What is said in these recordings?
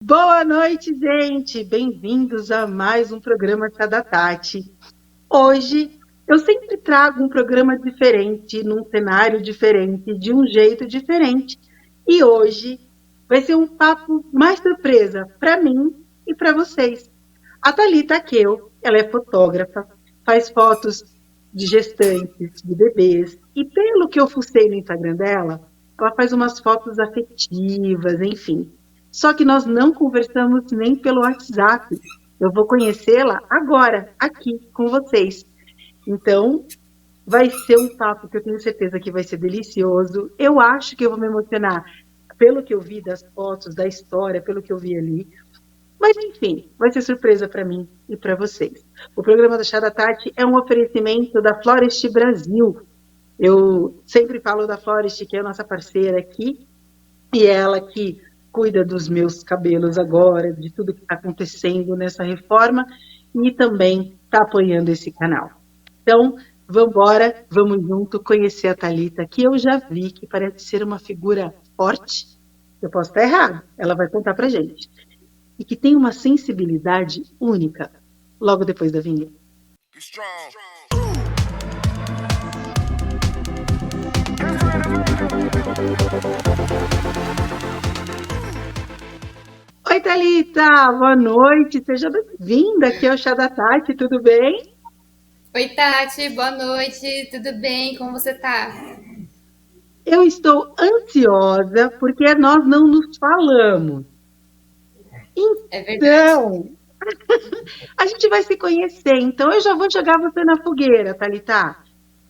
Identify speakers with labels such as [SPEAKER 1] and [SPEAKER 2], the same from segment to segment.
[SPEAKER 1] Boa noite, gente! Bem-vindos a mais um programa Chá da Tati. Hoje eu sempre trago um programa diferente, num cenário diferente, de um jeito diferente. E hoje vai ser um papo mais surpresa para mim e para vocês. A Thalita Aqueu, ela é fotógrafa, faz fotos de gestantes, de bebês, e pelo que eu fucei no Instagram dela, ela faz umas fotos afetivas, enfim. Só que nós não conversamos nem pelo WhatsApp. Eu vou conhecê-la agora, aqui com vocês. Então, vai ser um papo que eu tenho certeza que vai ser delicioso. Eu acho que eu vou me emocionar pelo que eu vi das fotos, da história, pelo que eu vi ali. Mas, enfim, vai ser surpresa para mim e para vocês. O programa da Chá da Tati é um oferecimento da Florest Brasil. Eu sempre falo da Florest, que é a nossa parceira aqui, e é ela que cuida dos meus cabelos agora, de tudo que está acontecendo nessa reforma, e também está apoiando esse canal. Então, vamos embora, vamos junto conhecer a Thalita, que eu já vi que parece ser uma figura forte. Eu posso estar errado, ela vai contar para gente. E que tem uma sensibilidade única, logo depois da vinheta. Oi, Thalita, boa noite, seja bem-vinda aqui ao Chá da Tati, tudo bem?
[SPEAKER 2] Oi, Tati, boa noite, tudo bem? Como você tá?
[SPEAKER 1] Eu estou ansiosa porque nós não nos falamos.
[SPEAKER 2] É verdade.
[SPEAKER 1] Então, a gente vai se conhecer. Então, eu já vou jogar você na fogueira, Thalita.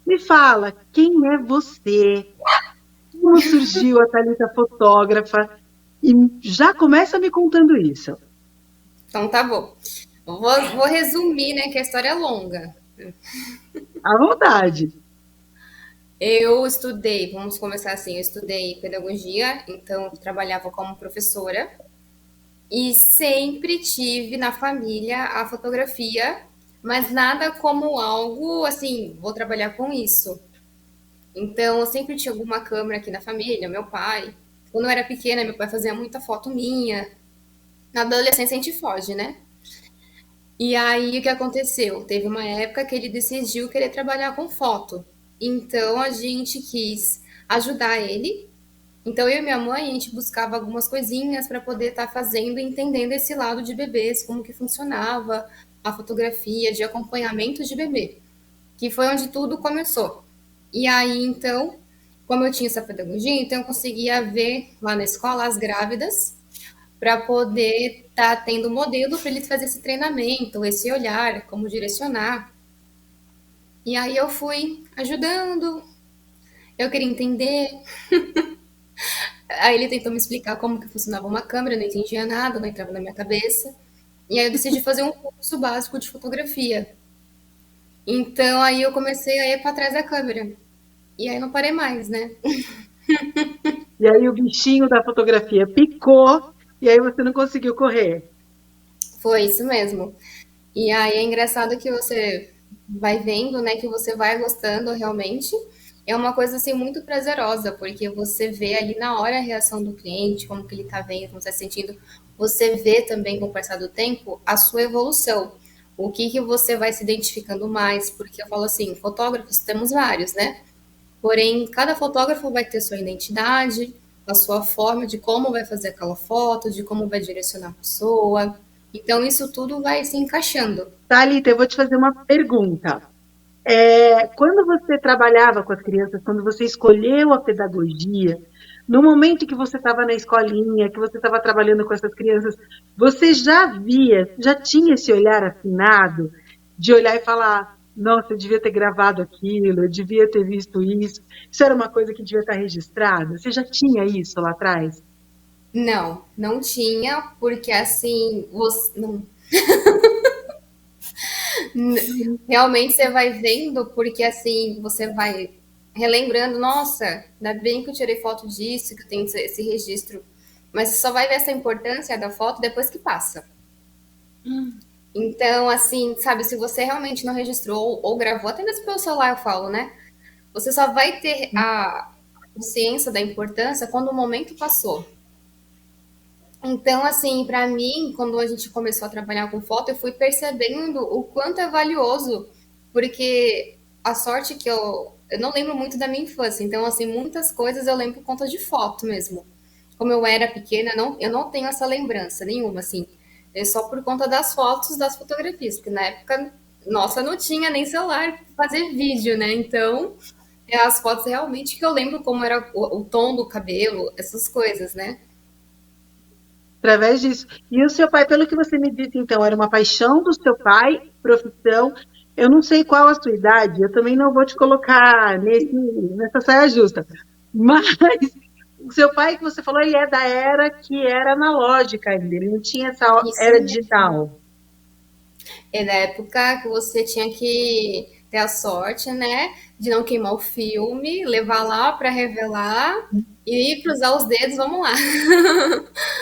[SPEAKER 1] Me fala, quem é você? Como surgiu a Thalita fotógrafa? E já começa me contando isso.
[SPEAKER 2] Então tá bom. Vou resumir, né, que a história é longa.
[SPEAKER 1] À vontade.
[SPEAKER 2] Eu estudei, vamos começar assim, eu estudei pedagogia, então eu trabalhava como professora e sempre tive na família a fotografia, mas nada como algo assim, vou trabalhar com isso. Então eu sempre tinha alguma câmera aqui na família, meu pai. Quando eu era pequena, meu pai fazia muita foto minha. Na adolescência a gente foge, né? E aí, o que aconteceu? Teve uma época que ele decidiu querer trabalhar com foto. Então, a gente quis ajudar ele. Então, eu e minha mãe, a gente buscava algumas coisinhas para poder estar fazendo e entendendo esse lado de bebês, como que funcionava a fotografia de acompanhamento de bebê, que foi onde tudo começou. E aí, então, como eu tinha essa pedagogia, então eu conseguia ver lá na escola as grávidas para poder estar tendo modelo para eles fazer esse treinamento, esse olhar, como direcionar. E aí eu fui ajudando, eu queria entender. Aí ele tentou me explicar como que funcionava uma câmera, eu não entendia nada, não entrava na minha cabeça. E aí eu decidi fazer um curso básico de fotografia. Então aí eu comecei a ir para trás da câmera. E aí não parei mais, né?
[SPEAKER 1] E aí o bichinho da fotografia picou e aí você não conseguiu correr.
[SPEAKER 2] Foi isso mesmo. E aí é engraçado que você vai vendo, né, que você vai gostando realmente. É uma coisa assim muito prazerosa, porque você vê ali na hora a reação do cliente, como que ele tá vendo, como está se sentindo. Você vê também com o passar do tempo a sua evolução. O que que você vai se identificando mais, porque eu falo assim, fotógrafos temos vários, né? Porém, cada fotógrafo vai ter sua identidade, a sua forma de como vai fazer aquela foto, de como vai direcionar a pessoa. Então, isso tudo vai se encaixando.
[SPEAKER 1] Thalita, eu vou te fazer uma pergunta. Quando você trabalhava com as crianças, quando você escolheu a pedagogia, no momento que você estava na escolinha, que você estava trabalhando com essas crianças, você já via, já tinha esse olhar afinado de olhar e falar: nossa, eu devia ter gravado aquilo, eu devia ter visto isso. Isso era uma coisa que devia estar registrada. Você já tinha isso lá atrás?
[SPEAKER 2] Não, não tinha, porque assim, você, não, realmente você vai vendo, porque assim, você vai relembrando, nossa, ainda bem que eu tirei foto disso, que eu tenho esse registro. Mas você só vai ver essa importância da foto depois que passa. Então, assim, sabe, se você realmente não registrou ou gravou, até mesmo pelo celular eu falo, né? Você só vai ter a consciência da importância quando o momento passou. Então, assim, para mim, quando a gente começou a trabalhar com foto, eu fui percebendo o quanto é valioso, porque a sorte que eu não lembro muito da minha infância, então, assim, muitas coisas eu lembro por conta de foto mesmo. Como eu era pequena, eu não tenho essa lembrança nenhuma, assim, é só por conta das fotos, das fotografias, porque na época, nossa, não tinha nem celular pra fazer vídeo, né? Então, é as fotos realmente que eu lembro como era o tom do cabelo, essas coisas, né?
[SPEAKER 1] Através disso. E o seu pai, pelo que você me disse, então, era uma paixão do seu pai, profissão. Eu não sei qual a sua idade, eu também não vou te colocar nessa saia justa. Mas o seu pai, que você falou, ele é da era que era analógica ainda, ele não tinha essa
[SPEAKER 2] Isso
[SPEAKER 1] era
[SPEAKER 2] mesmo.
[SPEAKER 1] digital.
[SPEAKER 2] É na época que você tinha que ter a sorte, né, de não queimar o filme, levar lá para revelar e cruzar os dedos, vamos lá.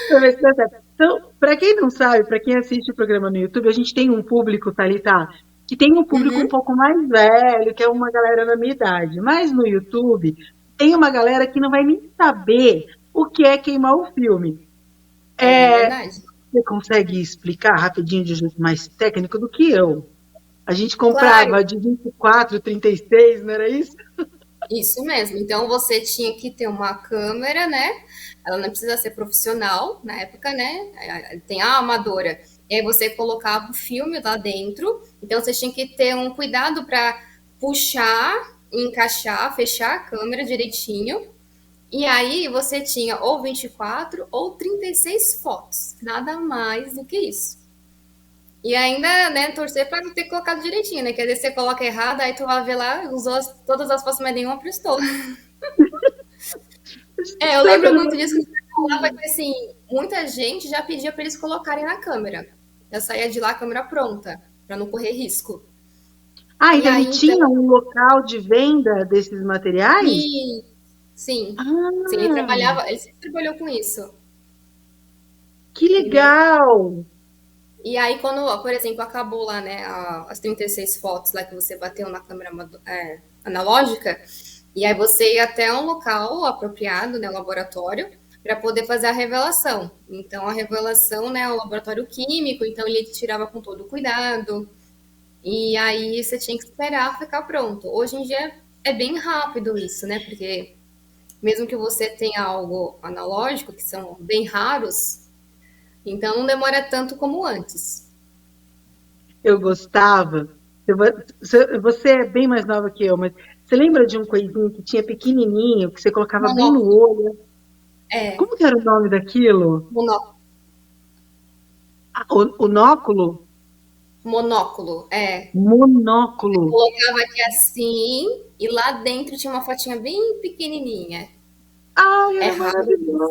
[SPEAKER 1] Pra ver se dá certo. Então, para quem não sabe, para quem assiste o programa no YouTube, a gente tem um público, Thalita, que tem um público um
[SPEAKER 2] Uhum.
[SPEAKER 1] pouco mais velho, que é uma galera da minha idade. Mas no YouTube tem uma galera que não vai nem saber o que é queimar o filme.
[SPEAKER 2] É verdade.
[SPEAKER 1] Você consegue explicar rapidinho de um jeito mais técnico do que eu? A gente
[SPEAKER 2] Claro,
[SPEAKER 1] comprava de 24, 36, não era isso?
[SPEAKER 2] isso mesmo. Então você tinha que ter uma câmera, né? Ela não precisa ser profissional na época, né? Tem a amadora. E aí você colocava o filme lá dentro. Então você tinha que ter um cuidado para puxar, encaixar, fechar a câmera direitinho. E aí você tinha ou 24 ou 36 fotos, nada mais do que isso. E ainda, né, torcer para ter colocado direitinho, né? Quer dizer, você coloca errado, aí tu vai ver lá, usou todas as fotos, mas nenhuma prestou.
[SPEAKER 1] A gente
[SPEAKER 2] É, eu
[SPEAKER 1] sabe,
[SPEAKER 2] lembro
[SPEAKER 1] era
[SPEAKER 2] muito
[SPEAKER 1] uma
[SPEAKER 2] disso que você falava
[SPEAKER 1] coisa.
[SPEAKER 2] que, assim, muita gente já pedia para eles colocarem na câmera. Já saía de lá a câmera pronta, para não correr risco.
[SPEAKER 1] Ah,
[SPEAKER 2] E
[SPEAKER 1] ainda
[SPEAKER 2] aí,
[SPEAKER 1] ele
[SPEAKER 2] então,
[SPEAKER 1] tinha um local de venda desses materiais?
[SPEAKER 2] e sim, sim,
[SPEAKER 1] Ah,
[SPEAKER 2] ele sempre trabalhou com isso,
[SPEAKER 1] que
[SPEAKER 2] entendeu?
[SPEAKER 1] legal!
[SPEAKER 2] E aí, quando, por exemplo, acabou lá, né, as 36 fotos lá que você bateu na câmera analógica, e aí você ia até um local apropriado, né, o laboratório, para poder fazer a revelação. Então, a revelação, né, é o laboratório químico, então ele tirava com todo cuidado, e aí você tinha que esperar ficar pronto. Hoje em dia é bem rápido isso, né, porque mesmo que você tenha algo analógico, que são bem raros, então não demora tanto como antes.
[SPEAKER 1] Eu gostava. Você é bem mais nova que eu, mas você lembra de um coisinho que tinha pequenininho, que você colocava bem no
[SPEAKER 2] Monóculo.
[SPEAKER 1] olho?
[SPEAKER 2] É,
[SPEAKER 1] Como que era o nome daquilo?
[SPEAKER 2] monóculo.
[SPEAKER 1] Ah, o nóculo?
[SPEAKER 2] Monóculo, é.
[SPEAKER 1] Monóculo.
[SPEAKER 2] Colocava aqui assim, e lá dentro tinha uma fotinha bem pequenininha.
[SPEAKER 1] Ai,
[SPEAKER 2] É
[SPEAKER 1] era
[SPEAKER 2] raro isso.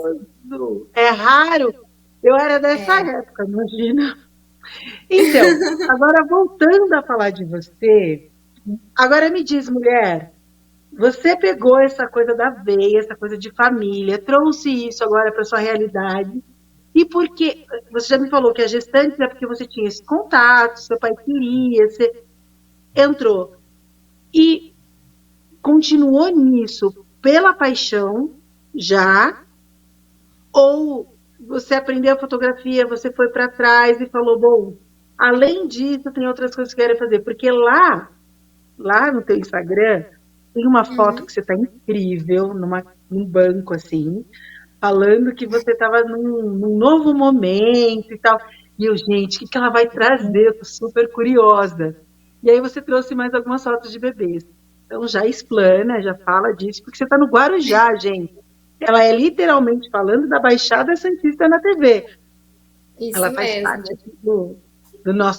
[SPEAKER 1] maravilhoso. É raro. Eu era dessa
[SPEAKER 2] É.
[SPEAKER 1] época, imagina. Então, agora voltando a falar de você, agora me diz, mulher, você pegou essa coisa da veia, essa coisa de família, trouxe isso agora para sua realidade. E porque você já me falou que a gestante é porque você tinha esse contato, seu pai queria, você entrou e continuou nisso pela paixão já, ou você aprendeu a fotografia, você foi para trás e falou, bom, além disso tem outras coisas que eu quero fazer, porque lá no teu Instagram tem uma foto
[SPEAKER 2] Uhum.
[SPEAKER 1] que você está incrível num banco assim, falando que você estava num novo momento e tal. E eu, gente, o que ela vai trazer? Eu tô super curiosa. E aí você trouxe mais algumas fotos de bebês. Então já explana, já fala disso, porque você está no Guarujá, gente. Ela é literalmente falando da Baixada Santista na TV. Ela
[SPEAKER 2] Isso
[SPEAKER 1] faz
[SPEAKER 2] mesmo.
[SPEAKER 1] parte aqui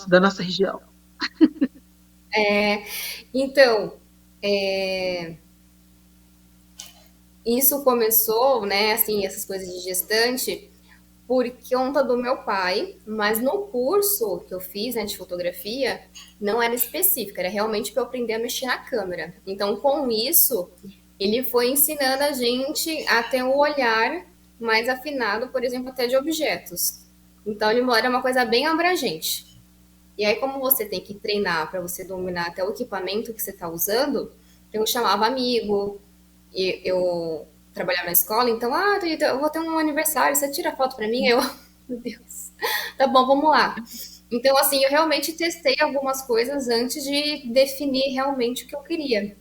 [SPEAKER 1] da nossa região.
[SPEAKER 2] Então, é, isso começou, né, assim, essas coisas de gestante, por conta do meu pai, mas no curso que eu fiz, né, de fotografia, não era específico, era realmente para eu aprender a mexer na câmera. Então, com isso, ele foi ensinando a gente a ter um olhar mais afinado, por exemplo, até de objetos. Então, ele era uma coisa bem abrangente. E aí, como você tem que treinar para você dominar até o equipamento que você está usando, eu chamava amigo, e eu trabalhava na escola, então, eu vou ter um aniversário, você tira foto pra mim? Eu, meu Deus, tá bom, vamos lá. Então, assim, eu realmente testei algumas coisas antes de definir realmente o que eu queria.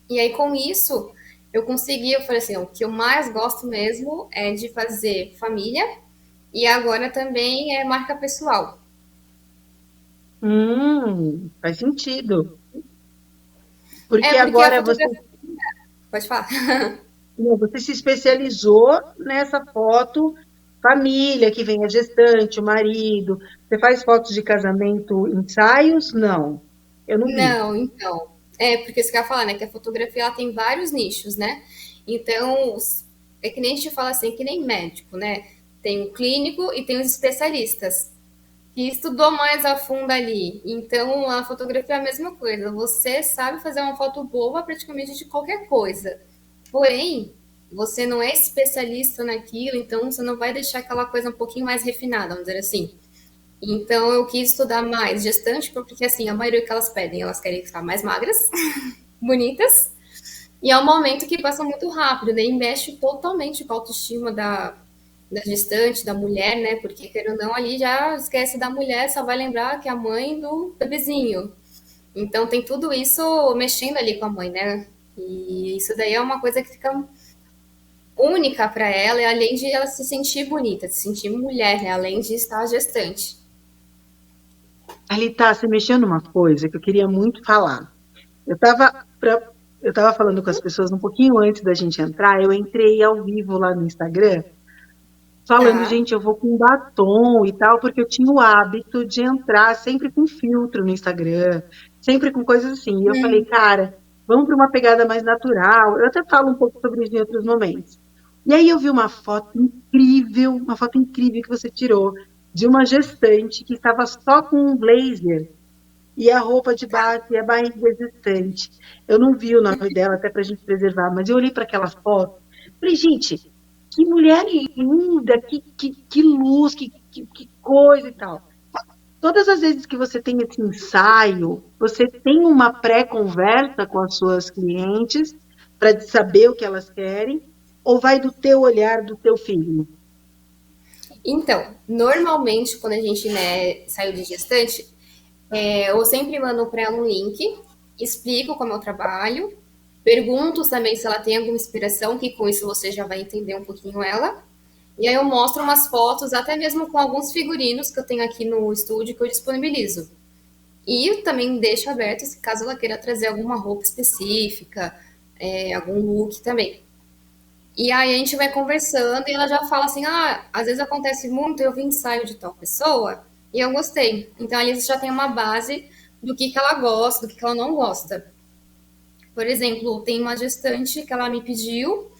[SPEAKER 2] E aí, com isso, eu consegui, eu falei assim, o que eu mais gosto mesmo é de fazer família e agora também é marca pessoal.
[SPEAKER 1] Faz sentido. Porque
[SPEAKER 2] É porque a
[SPEAKER 1] agora você,
[SPEAKER 2] fotografia, pode falar.
[SPEAKER 1] não, você se especializou nessa foto família, que vem a gestante, o marido. Você faz fotos de casamento, ensaios? Não, eu não vi.
[SPEAKER 2] Não, então. É, porque você quer falar, né? Que a fotografia ela tem vários nichos, né? Então, é que nem a gente fala assim, que nem médico, né? Tem o clínico e tem os especialistas, que estudou mais a fundo ali. Então, a fotografia é a mesma coisa. Você sabe fazer uma foto boa praticamente de qualquer coisa. Porém, você não é especialista naquilo, então você não vai deixar aquela coisa um pouquinho mais refinada, vamos dizer assim. Então eu quis estudar mais gestante, porque assim, a maioria que elas pedem, elas querem ficar mais magras, bonitas, e é um momento que passa muito rápido, daí mexe totalmente com a autoestima da gestante, da mulher, né? Porque, querendo ou não, ali já esquece da mulher, só vai lembrar que é a mãe do bebezinho. Então tem tudo isso mexendo ali com a mãe, né? E isso daí é uma coisa que fica única para ela, além de ela se sentir bonita, se sentir mulher, né? Além de estar gestante.
[SPEAKER 1] Ali tá, você mexeu numa coisa que eu queria muito falar. Eu estava eu tava falando com as pessoas um pouquinho antes da gente entrar, eu entrei ao vivo lá no Instagram, falando,
[SPEAKER 2] Tá?
[SPEAKER 1] gente, eu vou com batom e tal, porque eu tinha o hábito de entrar sempre com filtro no Instagram, sempre com coisas assim. E eu falei, cara, vamos para uma pegada mais natural. Eu até falo um pouco sobre isso em outros momentos. E aí eu vi uma foto incrível que você tirou de uma gestante que estava só com um blazer e a roupa de baixo e a barriga existente. Eu não vi o nome dela, até para a gente preservar, mas eu olhei para aquela foto e falei, gente, que mulher linda, que luz, que coisa e tal. Todas as vezes que você tem esse ensaio, você tem uma pré-conversa com as suas clientes para saber o que elas querem, ou vai do teu olhar, do teu filho?
[SPEAKER 2] Então, normalmente, quando a gente né, saiu de gestante, eu sempre mando para ela um link, explico como eu trabalho, pergunto também se ela tem alguma inspiração, que com isso você já vai entender um pouquinho ela. E aí eu mostro umas fotos, até mesmo com alguns figurinos que eu tenho aqui no estúdio que eu disponibilizo. E também deixo aberto se caso ela queira trazer alguma roupa específica, algum look também. E aí a gente vai conversando e ela já fala assim: às vezes acontece muito, eu vi ensaio de tal pessoa e eu gostei. Então ali você já tem uma base do que ela gosta, do que ela não gosta. Por exemplo, tem uma gestante que ela me pediu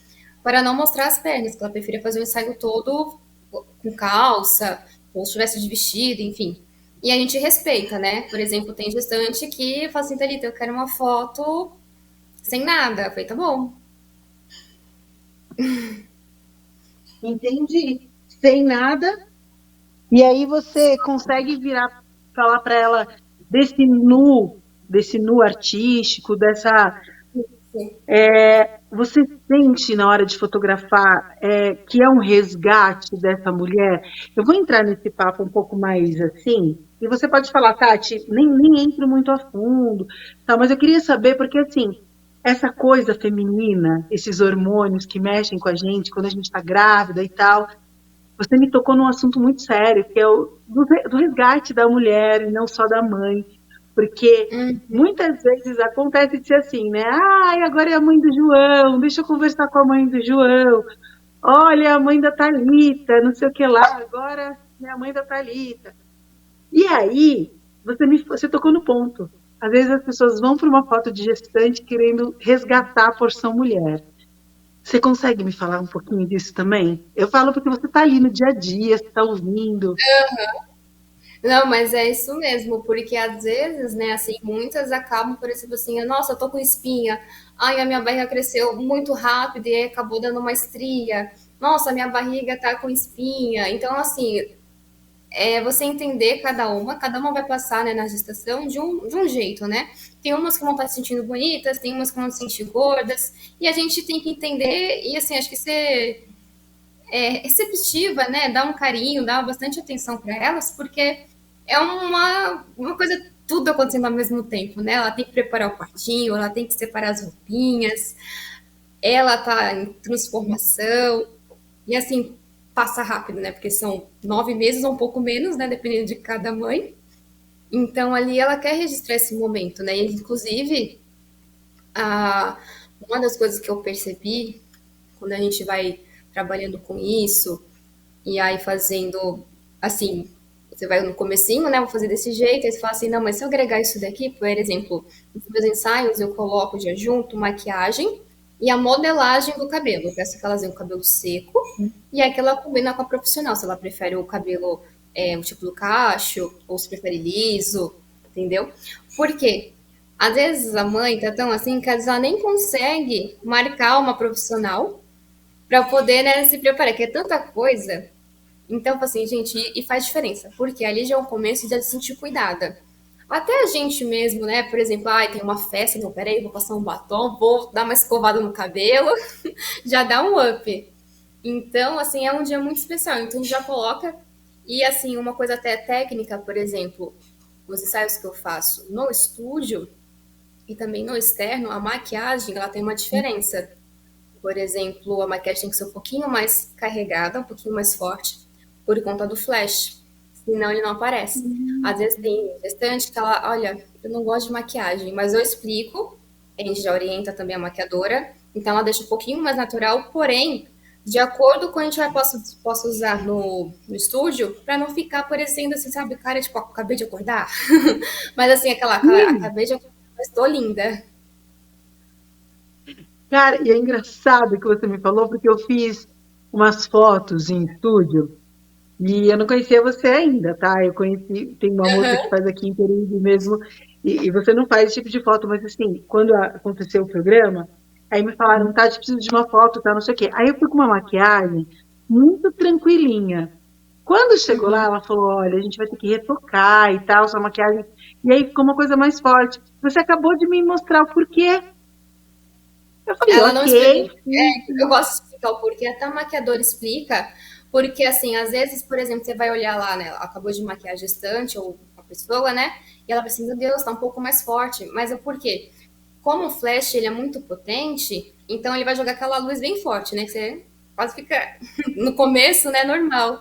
[SPEAKER 2] para não mostrar as pernas, que ela preferia fazer o ensaio todo com calça, ou se tivesse de vestido, enfim. E a gente respeita, né? Por exemplo, tem gestante que fala assim, Thalita, eu quero uma foto sem nada. Eu falei, tá bom.
[SPEAKER 1] Entendi. Sem nada. E aí você consegue virar, falar para ela desse nu artístico, dessa. Você sente na hora de fotografar que é um resgate dessa mulher? Eu vou entrar nesse papo um pouco mais assim, e você pode falar, Tati, nem entro muito a fundo, tá, mas eu queria saber, porque assim, essa coisa feminina, esses hormônios que mexem com a gente quando a gente está grávida e tal, você me tocou num assunto muito sério, que é do resgate da mulher e não só da mãe. Porque muitas vezes acontece de ser assim, né? Ai, agora é a mãe do João, deixa eu conversar com a mãe do João. Olha, a mãe da Thalita, não sei o que lá, agora é a mãe da Thalita. E aí, você tocou no ponto. Às vezes as pessoas vão para uma foto de gestante querendo resgatar a porção mulher. Você consegue me falar um pouquinho disso também? Eu falo porque você está ali no dia a dia, você está ouvindo.
[SPEAKER 2] Não, mas é isso mesmo, porque às vezes, né, assim, muitas acabam, por exemplo, assim, nossa, eu tô com espinha, ai, a minha barriga cresceu muito rápido e aí acabou dando uma estria, nossa, a minha barriga tá com espinha. Então, assim, é você entender cada uma vai passar, né, na gestação de um jeito, né? Tem umas que vão estar se sentindo bonitas, tem umas que vão se sentir gordas, e a gente tem que entender, e assim, acho que ser receptiva, né? Dar um carinho, dar bastante atenção para elas, porque é uma coisa tudo acontecendo ao mesmo tempo, né? Ela tem que preparar o quartinho, ela tem que separar as roupinhas, ela tá em transformação, e assim, passa rápido, né? Porque são 9 meses ou um pouco menos, né? Dependendo de cada mãe. Então, ali ela quer registrar esse momento, né? E, inclusive, a, uma das coisas que eu percebi quando a gente vai trabalhando com isso, e aí fazendo, assim, você vai no comecinho, né? Vou fazer desse jeito, aí você fala assim, não, mas se eu agregar isso daqui, por exemplo, nos meus ensaios eu coloco de adjunto maquiagem e a modelagem do cabelo. Eu peço que elas tenham o cabelo seco e aí que ela combina com a profissional, se ela prefere o cabelo o tipo do cacho, ou se prefere liso, entendeu? Por quê? Às vezes a mãe tá tão assim que às vezes ela nem consegue marcar uma profissional para poder, né, se preparar, que é tanta coisa. Então, assim, gente, e faz diferença, porque ali já é o começo de se sentir cuidada. Até a gente mesmo, né? Por exemplo, ai, tem uma festa, não, peraí, vou passar um batom, vou dar uma escovada no cabelo, já dá um up. Então, assim, é um dia muito especial. Então, a gente já coloca. E, assim, uma coisa até técnica, por exemplo, os ensaios que eu faço no estúdio e também no externo, a maquiagem, ela tem uma diferença. Por exemplo, a maquiagem tem que ser um pouquinho mais carregada, um pouquinho mais forte, por conta do flash. Senão ele não aparece. Às vezes tem gestante que ela, olha, eu não gosto de maquiagem, mas eu explico, a gente já orienta também a maquiadora, então ela deixa um pouquinho mais natural, porém, de acordo com o que a gente vai posso usar no estúdio, para não ficar parecendo assim, sabe, cara, tipo, acabei de acordar. Mas assim,
[SPEAKER 1] Sim.
[SPEAKER 2] acabei de acordar, mas estou linda.
[SPEAKER 1] Cara, e é engraçado que você me falou, porque eu fiz umas fotos em estúdio e eu não conhecia você ainda, tá? Eu conheci, tem uma moça que faz aqui em Peruíbe mesmo, e você não faz esse tipo de foto, mas assim, quando aconteceu o programa, aí me falaram, tá, a gente precisa de uma foto, tá, não sei o quê. Aí eu fui com uma maquiagem muito tranquilinha. Quando chegou lá, ela falou, olha, a gente vai ter que retocar e tal, sua maquiagem. E aí ficou uma coisa mais forte. Você acabou de me mostrar o porquê. Eu falei,
[SPEAKER 2] Ela não
[SPEAKER 1] ok,
[SPEAKER 2] explica.
[SPEAKER 1] sim,
[SPEAKER 2] Eu
[SPEAKER 1] sim.
[SPEAKER 2] gosto de explicar o porquê, até a maquiadora explica, porque assim, às vezes, por exemplo, você vai olhar lá, né? Ela acabou de maquiar a gestante ou a pessoa, né? E ela vai assim, meu Deus, tá um pouco mais forte. Mas é por quê? Como o flash ele é muito potente, então ele vai jogar aquela luz bem forte, né? Que você quase fica no começo, né? Normal,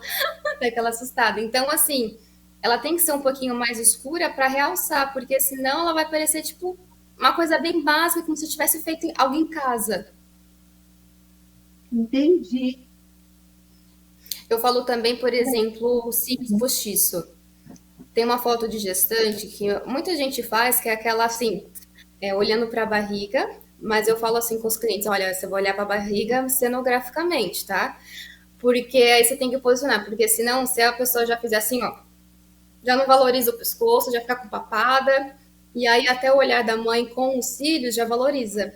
[SPEAKER 2] daquela assustada. Então, assim, ela tem que ser um pouquinho mais escura para realçar, porque senão ela vai parecer tipo uma coisa bem básica, como se tivesse feito algo em casa.
[SPEAKER 1] Entendi.
[SPEAKER 2] Eu falo também, por exemplo, o cílios postiço. Tem uma foto de gestante que muita gente faz, que é aquela assim, olhando para a barriga, mas eu falo assim com os clientes, olha, você vai olhar para a barriga cenograficamente, tá? Porque aí você tem que posicionar, porque senão, se a pessoa já fizer assim, ó, já não valoriza o pescoço, já fica com papada, e aí até o olhar da mãe com os cílios já valoriza.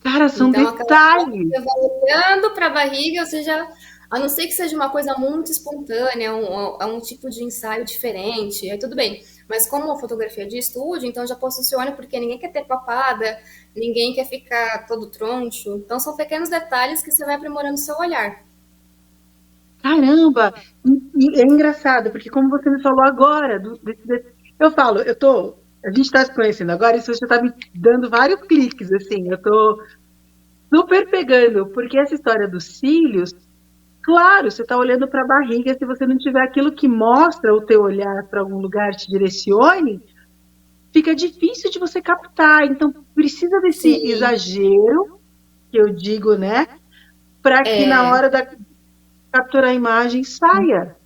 [SPEAKER 1] Cara, são
[SPEAKER 2] Então, aquela foto que
[SPEAKER 1] detalhes.
[SPEAKER 2] você vai olhando para a barriga, você já. A não ser que seja uma coisa muito espontânea, um tipo de ensaio diferente, aí tudo bem. Mas como a fotografia de estúdio, então já posiciona porque ninguém quer ter papada, ninguém quer ficar todo troncho. Então são pequenos detalhes que você vai aprimorando o seu olhar.
[SPEAKER 1] Caramba! E é engraçado, porque como você me falou agora, eu falo, a gente está se conhecendo agora, e você está me dando vários cliques, assim, eu estou super pegando, porque essa história dos cílios, claro, você está olhando para a barriga, se você não tiver aquilo que mostra o teu olhar para algum lugar, te direcione, fica difícil de você captar. Então, precisa desse
[SPEAKER 2] Sim,
[SPEAKER 1] exagero, que eu digo, né? Para que na hora da capturar a imagem saia.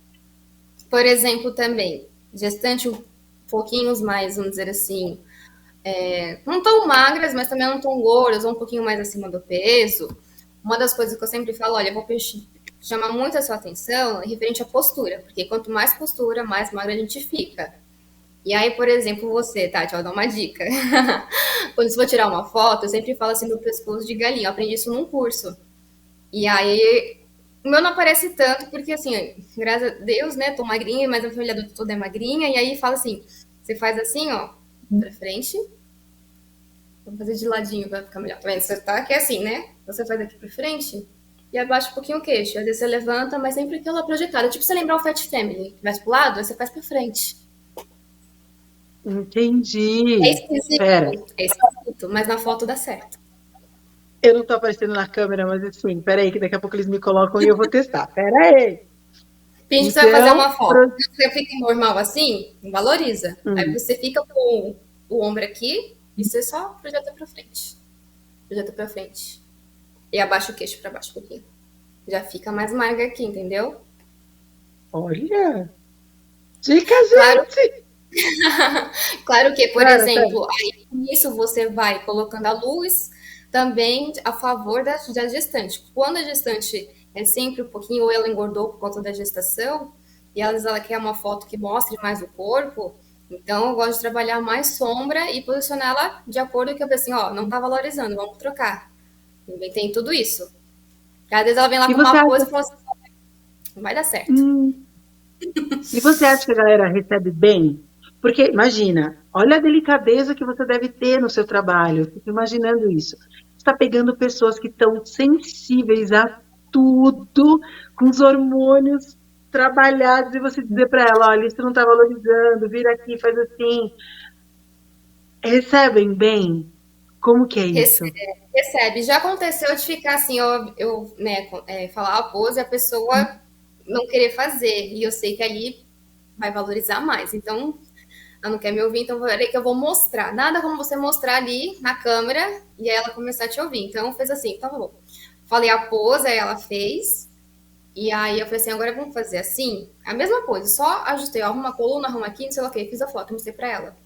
[SPEAKER 2] por exemplo, também, gestante um pouquinho mais, vamos dizer assim, não tão magras, mas também não tão gordas, ou um pouquinho mais acima do peso. Uma das coisas que eu sempre falo, olha, eu vou chamar muito a sua atenção referente à postura, porque quanto mais postura, mais magra a gente fica. E aí, por exemplo, você, Tati, eu vou dar uma dica. Quando você for tirar uma foto, eu sempre falo assim do pescoço de galinha. Eu aprendi isso num curso. E aí, O meu não aparece tanto, porque assim, graças a Deus, né, tô magrinha, mas a família toda é magrinha, e aí fala assim, você faz assim, ó, pra frente, vou fazer de ladinho pra ficar melhor. Tá vendo? Você tá aqui assim, né? Você faz aqui pra frente e abaixa um pouquinho o queixo. Às vezes você levanta, mas sempre aquela projetada. Tipo, você lembrar o Fat Family, que vai pro lado, aí você faz pra frente. É
[SPEAKER 1] Entendi. Pera,
[SPEAKER 2] esquisito, é esquisito, mas na foto dá certo.
[SPEAKER 1] eu não tô aparecendo na câmera, mas assim, pera aí, que daqui a pouco eles me colocam e eu vou testar. Pera aí.
[SPEAKER 2] Finge que você vai fazer
[SPEAKER 1] Então,
[SPEAKER 2] uma foto. Você fica normal assim, valoriza. Aí
[SPEAKER 1] hum,
[SPEAKER 2] você fica com o ombro aqui e você só projeta pra frente. Projeta pra frente. E abaixa o queixo pra baixo um pouquinho. Já fica mais magra aqui, entendeu?
[SPEAKER 1] olha, dica,
[SPEAKER 2] Claro.
[SPEAKER 1] gente.
[SPEAKER 2] Claro que, por
[SPEAKER 1] Pera.
[SPEAKER 2] exemplo, aí com isso você vai colocando a luz também a favor da gestante. Quando a gestante é sempre um pouquinho, ou ela engordou por conta da gestação, e às vezes ela quer uma foto que mostre mais o corpo, então eu gosto de trabalhar mais sombra e posicionar ela de acordo com que eu penso assim, ó, não tá valorizando, vamos trocar. Também tem tudo isso. Às vezes ela vem lá
[SPEAKER 1] E
[SPEAKER 2] com
[SPEAKER 1] você
[SPEAKER 2] uma
[SPEAKER 1] acha,
[SPEAKER 2] pose e fala assim, não vai dar certo.
[SPEAKER 1] hum, e você acha que a galera recebe bem? Porque imagina, olha a delicadeza que você deve ter no seu trabalho. Eu fico imaginando isso. Você está pegando pessoas que estão sensíveis a tudo, com os hormônios trabalhados, e você dizer para ela, olha, isso não está valorizando, vira aqui, faz assim. Recebem bem? Como que é isso?
[SPEAKER 2] Recebe. Já aconteceu de ficar assim, né, falar a pose e a pessoa não querer fazer. E eu sei que ali vai valorizar mais. Então, ela não quer me ouvir, então peraí que eu vou mostrar. Nada como você mostrar ali na câmera e aí ela começar a te ouvir. Então, fez assim, então tá bom. Falei a pose, aí ela fez. E aí eu falei assim, agora vamos fazer assim? A mesma coisa, só ajustei, ó, arruma a coluna, arruma aqui, não sei lá o que, fiz a foto, mostrei pra ela.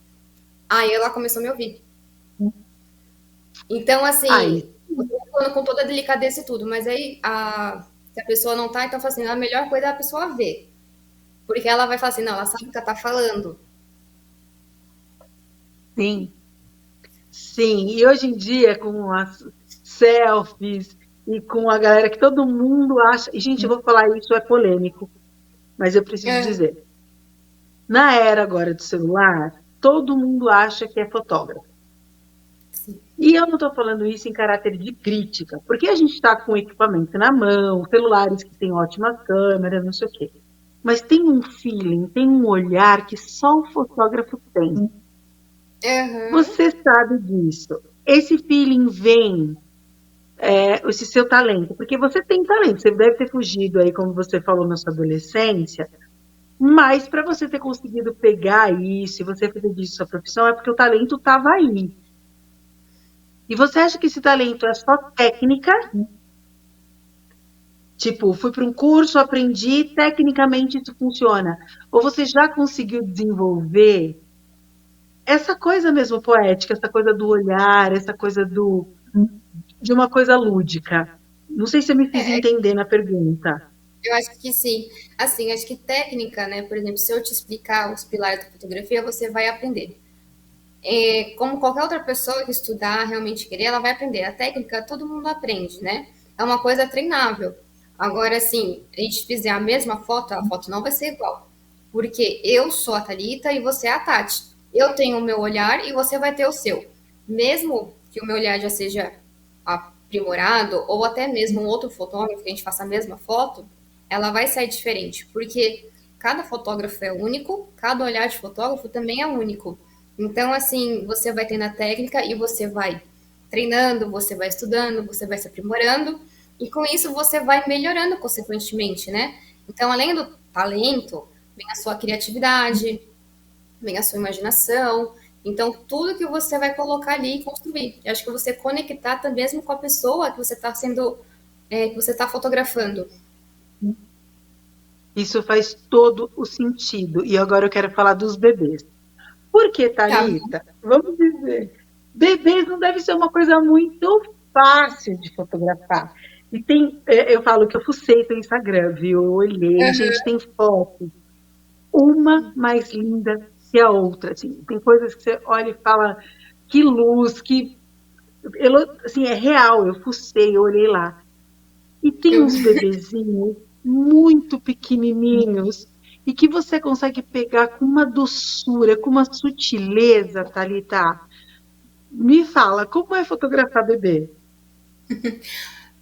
[SPEAKER 2] Aí ela começou a me ouvir. Então,
[SPEAKER 1] Aí,
[SPEAKER 2] assim, eu tô falando com toda a delicadeza e tudo, mas aí se a pessoa não tá, então fala assim, a melhor coisa é a pessoa ver. Porque ela vai falar assim, não, ela sabe o que ela tá falando.
[SPEAKER 1] sim, sim. E hoje em dia, com as selfies e com a galera que todo mundo acha. E, gente, eu vou falar isso, é polêmico, mas eu preciso
[SPEAKER 2] É,
[SPEAKER 1] dizer. Na era agora do celular, todo mundo acha que é fotógrafo. E eu não estou falando isso em caráter de crítica, porque a gente está com o equipamento na mão, celulares que têm ótimas câmeras, não sei o quê. Mas tem um feeling, tem um olhar que só o fotógrafo tem.
[SPEAKER 2] uhum,
[SPEAKER 1] Você sabe disso. Esse feeling vem, esse seu talento, porque você tem talento, você deve ter fugido aí, como você falou na sua adolescência, mas para você ter conseguido pegar isso e você fazer disso sua profissão, é porque o talento estava aí. E você acha que esse talento é só técnica? Tipo, fui para um curso, aprendi, tecnicamente isso funciona. Ou você já conseguiu desenvolver essa coisa mesmo poética, essa coisa do olhar, essa coisa de uma coisa lúdica. Não sei se eu me fiz
[SPEAKER 2] é,
[SPEAKER 1] entender na pergunta.
[SPEAKER 2] eu acho que sim. Assim, acho que técnica, né? Por exemplo, se eu te explicar os pilares da fotografia, você vai aprender. Como qualquer outra pessoa que estudar, realmente querer, ela vai aprender. A técnica todo mundo aprende, né? É uma coisa treinável. Agora, assim, a gente fizer a foto não vai ser igual. Porque eu sou a Thalita e você é a Tati. Eu tenho o meu olhar e você vai ter o seu. Mesmo que o meu olhar já seja aprimorado, ou até mesmo um outro fotógrafo que a gente faça a mesma foto, ela vai sair diferente. Porque cada fotógrafo é único, cada olhar de fotógrafo também é único. Então, assim, você vai tendo a técnica e você vai treinando, você vai estudando, você vai se aprimorando, e com isso você vai melhorando consequentemente, né? Então, além do talento, vem a sua criatividade, vem a sua imaginação. Então, tudo que você vai colocar ali e construir. Eu acho que você conectar também mesmo com a pessoa que você está que você está fotografando.
[SPEAKER 1] Isso faz todo o sentido. E agora eu quero falar dos bebês. Por que,
[SPEAKER 2] Tá,
[SPEAKER 1] Thalita? Vamos dizer, bebês não deve ser uma coisa muito fácil de fotografar. E tem, eu falo que eu fucei teu Instagram, viu? Eu olhei, gente, tem foto, uma mais linda que a outra. Assim, tem coisas que você olha e fala, que luz, que. Assim, é real, eu fucei, eu olhei lá. E tem
[SPEAKER 2] Eu,
[SPEAKER 1] uns bebezinhos muito pequenininhos e que você consegue pegar com uma doçura, com uma sutileza, Thalita. Me fala, como é fotografar bebê?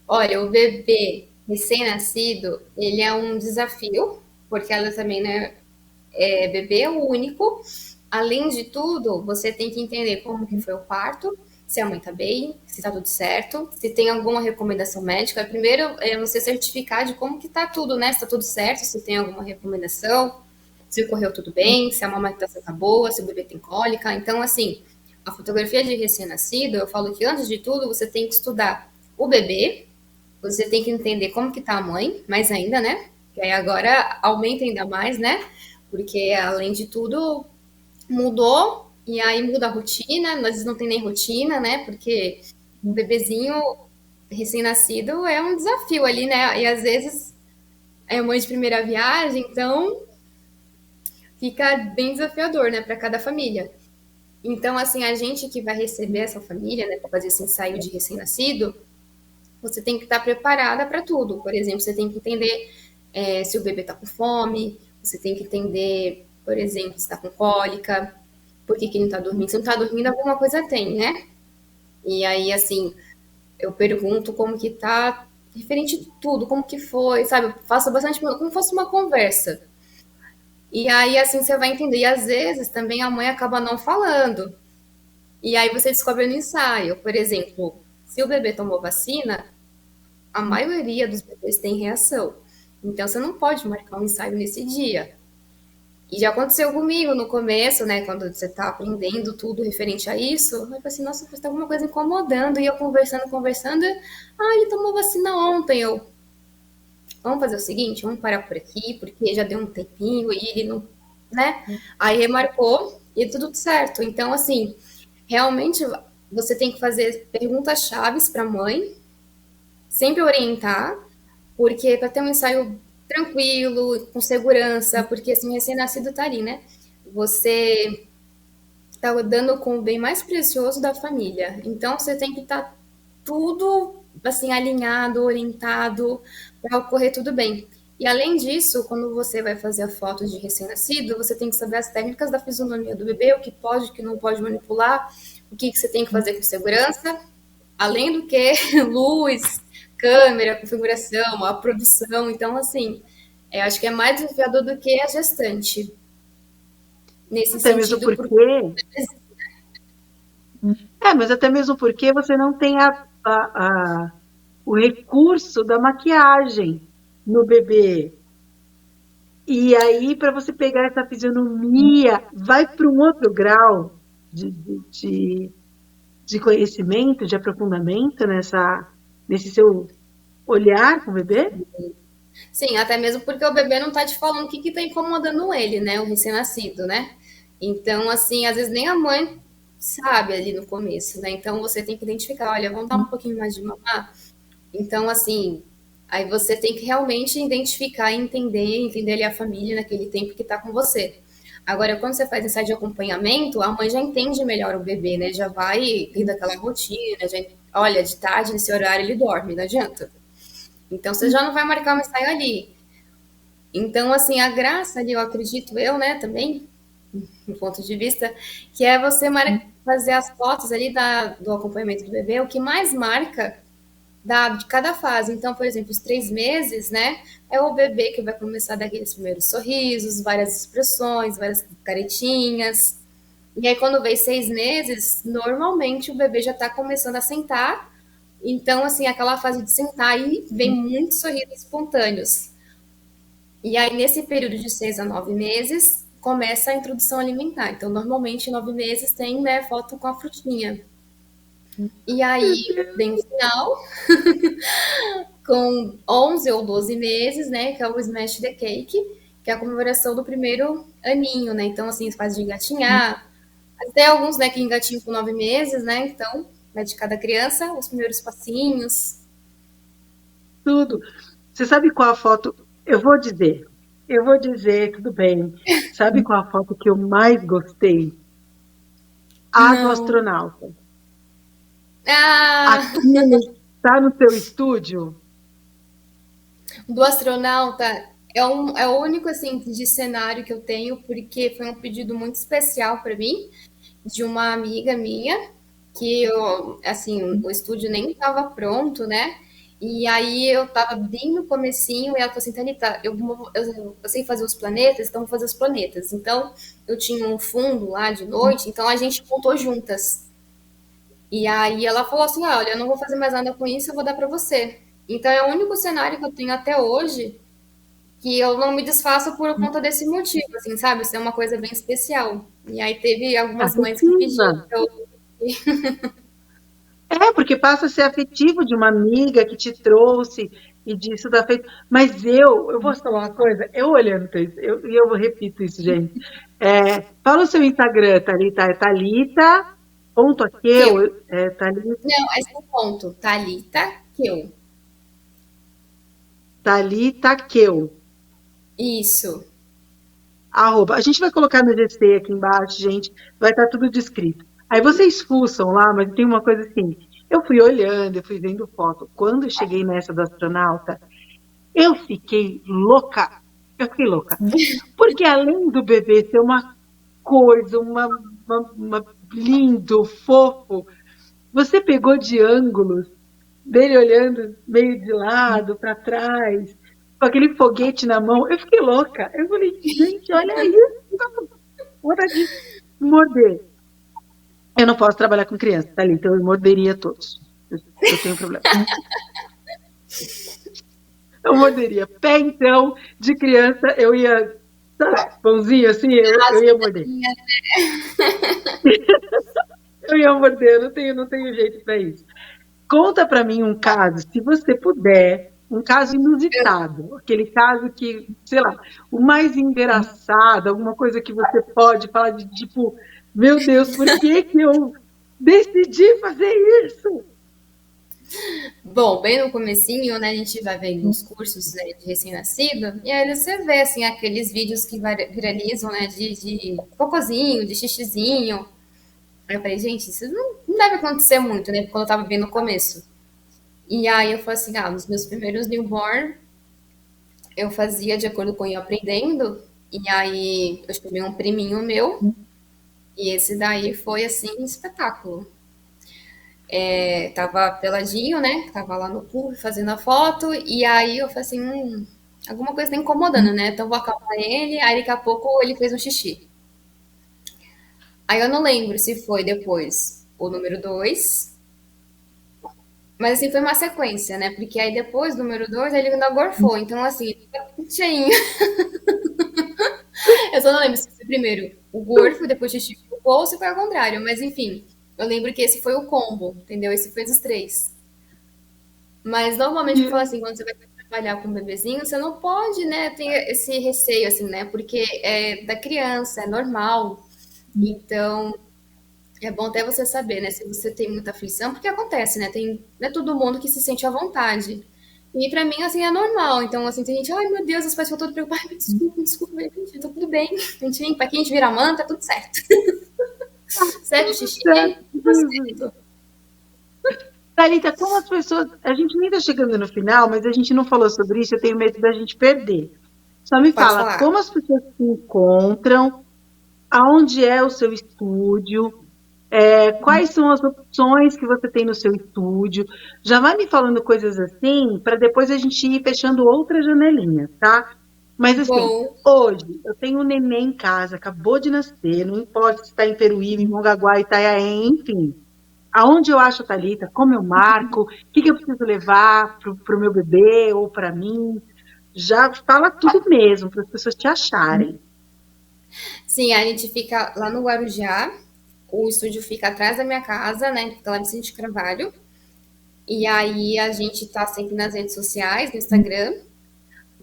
[SPEAKER 2] olha, o bebê recém-nascido, ele é um desafio, porque ela também, né, é bebê é o único. Além de tudo, você tem que entender como que foi o parto, se a mãe tá bem, se tá tudo certo, se tem alguma recomendação médica. Primeiro é você certificar de como que tá tudo, né? Se tá tudo certo, se tem alguma recomendação, se correu tudo bem, se a amamentação tá boa, se o bebê tem cólica. Então, assim, a fotografia de recém-nascido, eu falo que antes de tudo você tem que estudar o bebê, você tem que entender como que tá a mãe, mais ainda, né? Que aí agora aumenta ainda mais, né? Porque além de tudo mudou e aí muda a rotina, às vezes não tem nem rotina, né? Porque um bebezinho recém-nascido é um desafio ali, né? E às vezes é mãe de primeira viagem, então fica bem desafiador, né, para cada família. Então, assim, a gente que vai receber essa família, né, para fazer esse ensaio de recém-nascido, você tem que estar preparada para tudo. Por exemplo, você tem que entender se o bebê está com fome, você tem que entender, por exemplo, se está com cólica, por que, que ele não está dormindo. Se não está dormindo, alguma coisa tem, né? E aí, assim, eu pergunto como que tá, referente a tudo, como que foi, sabe? Eu faço bastante, como fosse uma conversa. E aí, assim, você vai entender. E às vezes também a mãe acaba não falando. E aí você descobre no ensaio. Por exemplo, se o bebê tomou vacina, a maioria dos bebês tem reação. Então você não pode marcar um ensaio nesse dia. E já aconteceu comigo no começo, né? Quando você tá aprendendo tudo referente a isso, eu falei assim, nossa, tá alguma coisa incomodando. E eu conversando. Ah, ele tomou vacina ontem. Eu, vamos fazer o seguinte, vamos parar por aqui, porque já deu um tempinho e ele não, né? Aí remarcou e tudo certo. Então, assim, realmente você tem que fazer perguntas chaves para a mãe, sempre orientar, porque para ter um ensaio tranquilo, com segurança, porque assim, recém-nascido tá ali, né? Você está dando com o bem mais precioso da família. Então você tem que estar tudo assim alinhado, orientado para ocorrer tudo bem. E além disso, quando você vai fazer a foto de recém-nascido, você tem que saber as técnicas da fisionomia do bebê, o que pode, o que não pode manipular, o que, que você tem que fazer com segurança, além do que luz, câmera, configuração, a produção. Então, assim, acho que é mais desafiador do que a gestante, nesse
[SPEAKER 1] Até mesmo
[SPEAKER 2] sentido,
[SPEAKER 1] porque
[SPEAKER 2] porque
[SPEAKER 1] mas até mesmo porque você não tem o recurso da maquiagem no bebê. E aí, para você pegar essa fisionomia, vai para um outro grau de conhecimento, de aprofundamento nesse seu olhar com o bebê?
[SPEAKER 2] sim, até mesmo porque o bebê não tá te falando o que que tá incomodando ele, né? O recém-nascido, né? Então, assim, às vezes nem a mãe sabe ali no começo, né? Então você tem que identificar, olha, vamos dar um pouquinho mais de mamar. Então, assim, aí você tem que realmente identificar e entender ali a família naquele tempo que tá com você. Agora, quando você faz ensaio de acompanhamento, a mãe já entende melhor o bebê, né? Já vai tendo aquela rotina, já, olha, de tarde, nesse horário ele dorme, não adianta. Então você já não vai marcar um ensaio ali. Então, assim, a graça ali, eu acredito eu, né, também, do ponto de vista, que é você fazer as fotos ali do acompanhamento do bebê, o que mais marca de cada fase. Então, por exemplo, os 3 meses, né, é o bebê que vai começar a dar aqueles primeiros sorrisos, várias expressões, várias caretinhas. E aí, quando vem 6 meses, normalmente o bebê já está começando a sentar. Então, assim, aquela fase de sentar e vem muitos sorrisos espontâneos. E aí, nesse período de 6 a 9 meses, começa a introdução alimentar. Então, normalmente, 9 meses tem, né, foto com a frutinha. E aí, vem o final, com 11 ou 12 meses, né, que é o Smash the Cake, que é a comemoração do primeiro aninho, né? Então, assim, faz de engatinhar. Até alguns, né, que engatinham com 9 meses, né? Então, né, de cada criança, os primeiros passinhos.
[SPEAKER 1] Tudo. Você sabe qual a foto? Eu vou dizer, tudo bem. Sabe qual a foto que eu mais gostei? A do
[SPEAKER 2] Não.
[SPEAKER 1] astronauta.
[SPEAKER 2] Ah!
[SPEAKER 1] Aquilo está no teu estúdio?
[SPEAKER 2] Do astronauta é o único assim de cenário que eu tenho, porque foi um pedido muito especial para mim, de uma amiga minha, que eu, assim, o estúdio nem estava pronto, né? E aí eu tava bem no comecinho e ela falou assim, Thalita, eu sei fazer os planetas, então vou fazer os planetas. Então, eu tinha um fundo lá de noite, então a gente montou juntas. E aí ela falou assim, olha, eu não vou fazer mais nada com isso, eu vou dar para você. Então é o único cenário que eu tenho até hoje que eu não me desfaço por conta desse motivo, assim, sabe? Isso é uma coisa bem especial. E aí teve algumas mães que
[SPEAKER 1] Afetiva.
[SPEAKER 2] pediram pra eu...
[SPEAKER 1] É, porque passa a ser afetivo de uma amiga que te trouxe e disso dá feito. Mas eu vou falar uma coisa, eu olhando para isso, eu repito isso, gente. Fala o seu Instagram, Thalita, é
[SPEAKER 2] que eu.
[SPEAKER 1] Thalita.aqueu,
[SPEAKER 2] Não, é sem ponto. Thalita, que eu.
[SPEAKER 1] Thalita Aqueu.
[SPEAKER 2] Isso.
[SPEAKER 1] Arroba. A gente vai colocar no GC aqui embaixo, gente, vai estar tudo descrito. Aí vocês fuçam lá, mas tem uma coisa assim. Eu fui olhando, eu fui vendo foto. Quando eu cheguei nessa do astronauta, eu fiquei louca. Eu fiquei louca. Porque além do bebê ser uma coisa, lindo, fofo, você pegou de ângulos dele olhando meio de lado, para trás, com aquele foguete na mão. Eu fiquei louca. Eu falei, gente, olha isso. Vontade de morder. Eu não posso trabalhar com criança, tá ali, então eu morderia todos. Eu tenho problema. Eu morderia. Pé, então, de criança, eu ia. Sabe, pãozinho assim, eu ia morder. Eu ia morder, eu não tenho jeito para isso. Conta para mim um caso, se você puder, um caso inusitado, aquele caso que, sei lá, o mais engraçado, alguma coisa que você pode falar de tipo, meu Deus, por que que eu decidi fazer isso?
[SPEAKER 2] Bom, bem no comecinho, né, a gente vai vendo os cursos, né, de recém-nascido, e aí você vê, assim, aqueles vídeos que viralizam, né, de cocôzinho, de xixizinho. Aí eu falei, gente, isso não deve acontecer muito, né, quando eu tava bem no começo. E aí eu falei assim, nos meus primeiros newborn, eu fazia de acordo com eu ia aprendendo, e aí eu chamei um priminho meu, e esse daí foi, assim, um espetáculo. Tava peladinho, né? Tava lá no pool fazendo a foto, e aí eu falei assim, alguma coisa tá incomodando, né? Então vou acalmar ele, aí daqui a pouco ele fez um xixi. Aí eu não lembro se foi depois o número 2, mas assim, foi uma sequência, né? Porque aí depois do número 2 ele ainda gorfou, então assim, ele cheinho. Eu só não lembro se foi primeiro o gorfo, depois o xixi, ou se foi ao contrário, mas enfim, eu lembro que esse foi o combo, entendeu? Esse foi os três. Mas normalmente eu falo assim, quando você vai trabalhar com um bebezinho, você não pode, né, ter esse receio, assim, né? Porque é da criança, é normal. Então, é bom até você saber, né, se você tem muita aflição, porque acontece, né? Não é todo mundo que se sente à vontade. E pra mim, assim, é normal. Então, assim, tem gente, ai meu Deus, os pais ficam todos preocupados, ai, desculpa, desculpa, gente, tá tudo bem. A gente limpa aqui, a gente vira a manta, tá tudo certo. Certo,
[SPEAKER 1] Tudo
[SPEAKER 2] xixi, tudo
[SPEAKER 1] certo.
[SPEAKER 2] certo.
[SPEAKER 1] Thalita, como as pessoas. A gente nem está chegando no final, mas a gente não falou sobre isso, eu tenho medo da gente perder. Só me
[SPEAKER 2] Pode
[SPEAKER 1] fala
[SPEAKER 2] falar.
[SPEAKER 1] como as pessoas se encontram, aonde é o seu estúdio, quais são as opções que você tem no seu estúdio. Já vai me falando coisas assim, para depois a gente ir fechando outra janelinha, tá? Mas assim,
[SPEAKER 2] Bom,
[SPEAKER 1] hoje eu tenho um neném em casa, acabou de nascer, não importa se está em Peruíbe, em Mongaguá, Itaiaém, enfim. Aonde eu acho a Thalita, como eu marco, o que, que eu preciso levar para o meu bebê ou para mim. Já fala tudo mesmo, para as pessoas te acharem.
[SPEAKER 2] sim, a gente fica lá no Guarujá. O estúdio fica atrás da minha casa, né? Fica lá em Vicente Carvalho. E aí a gente tá sempre nas redes sociais, no Instagram,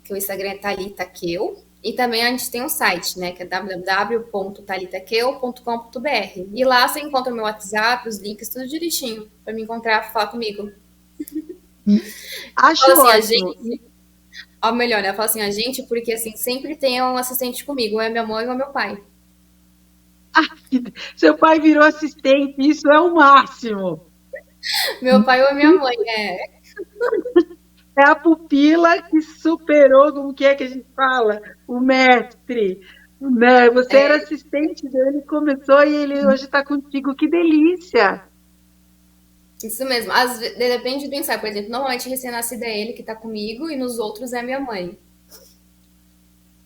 [SPEAKER 2] que o Instagram é Thalita Keu. E também a gente tem um site, né? Que é www.thalitaqueu.com.br. E lá você encontra o meu WhatsApp, os links, tudo direitinho, para me encontrar, falar comigo.
[SPEAKER 1] Acho
[SPEAKER 2] Fala assim, a
[SPEAKER 1] ótimo.
[SPEAKER 2] gente, ou melhor, né? Eu falo assim, a gente, porque assim, sempre tem um assistente comigo, ou é minha mãe ou é meu pai.
[SPEAKER 1] Seu pai virou assistente, isso é o máximo.
[SPEAKER 2] Meu pai ou a minha mãe, é.
[SPEAKER 1] É a pupila que superou, como que é que a gente fala? O mestre, né? Você era assistente dele, começou e ele hoje está contigo. Que delícia!
[SPEAKER 2] Isso mesmo. Depende do ensaio. Por exemplo, normalmente recém-nascido é ele que tá comigo e nos outros é minha mãe.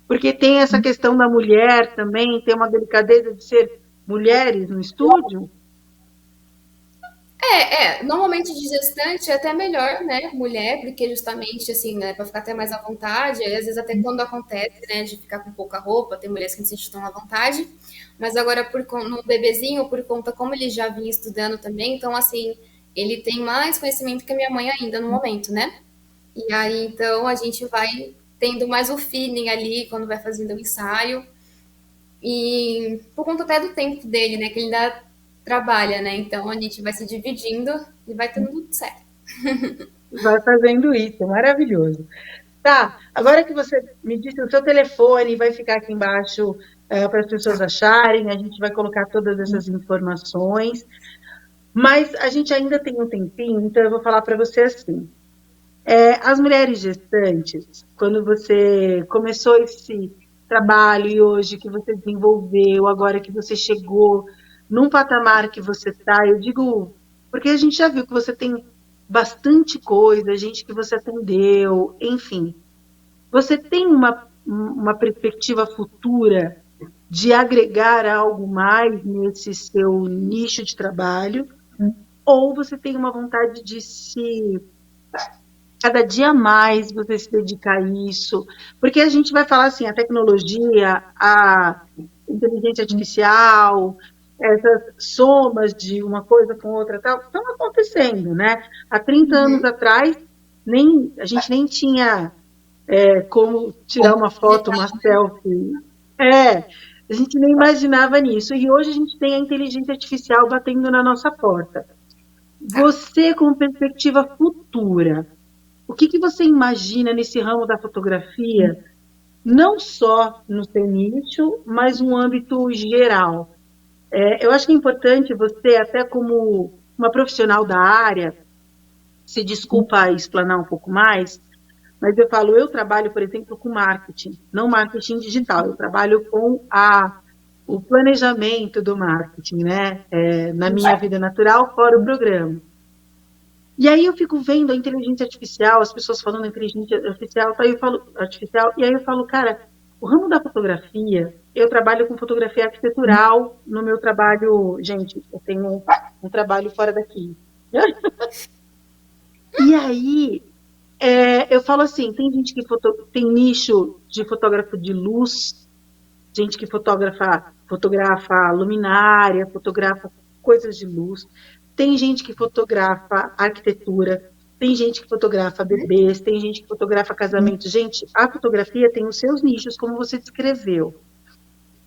[SPEAKER 1] Porque tem essa questão da mulher também, tem uma delicadeza de ser mulheres no estúdio.
[SPEAKER 2] Normalmente de gestante é até melhor, né, mulher, porque justamente assim, né, pra ficar até mais à vontade, e às vezes até quando acontece, né, de ficar com pouca roupa, tem mulheres que não se sentem tão à vontade, mas agora no bebezinho, por conta como ele já vinha estudando também, então assim, ele tem mais conhecimento que a minha mãe ainda no momento, né? E aí então a gente vai tendo mais o feeling ali quando vai fazendo o ensaio. E por conta até do tempo dele, né? Que ele ainda trabalha, né? Então a gente vai se dividindo e vai tendo tudo certo.
[SPEAKER 1] Vai fazendo isso, maravilhoso. Tá, agora que você me disse, o seu telefone vai ficar aqui embaixo para as pessoas acharem, a gente vai colocar todas essas informações, mas a gente ainda tem um tempinho, então eu vou falar para você assim. As mulheres gestantes, quando você começou esse trabalho e hoje que você desenvolveu, agora que você chegou num patamar que você está, eu digo, porque a gente já viu que você tem bastante coisa, gente que você atendeu, enfim. Você tem uma perspectiva futura de agregar algo mais nesse seu nicho de trabalho, ou você tem uma vontade de se cada dia mais você se dedicar a isso, porque a gente vai falar assim, a tecnologia, a inteligência artificial, essas somas de uma coisa com outra tal, estão acontecendo, né? Há 30 anos atrás, a gente nem tinha como tirar uma foto, uma selfie. A gente nem imaginava nisso. E hoje a gente tem a inteligência artificial batendo na nossa porta. Você, com perspectiva futura, o que, que você imagina nesse ramo da fotografia, não só no seu nicho, mas um âmbito geral? Eu acho que é importante você, até como uma profissional da área, se desculpa explanar um pouco mais, mas eu falo, eu trabalho, por exemplo, com marketing, não marketing digital, eu trabalho com o planejamento do marketing, né? Na minha vida natural, fora o programa. E aí eu fico vendo a inteligência artificial, as pessoas falando inteligência artificial, aí eu falo artificial, e aí eu falo, cara, o ramo da fotografia, eu trabalho com fotografia arquitetural no meu trabalho, gente, eu tenho um trabalho fora daqui. E aí eu falo assim, tem gente que tem nicho de fotógrafo de luz, gente que fotografa luminária, fotografa coisas de luz. Tem gente que fotografa arquitetura, tem gente que fotografa bebês, tem gente que fotografa casamentos. Gente, a fotografia tem os seus nichos, como você descreveu.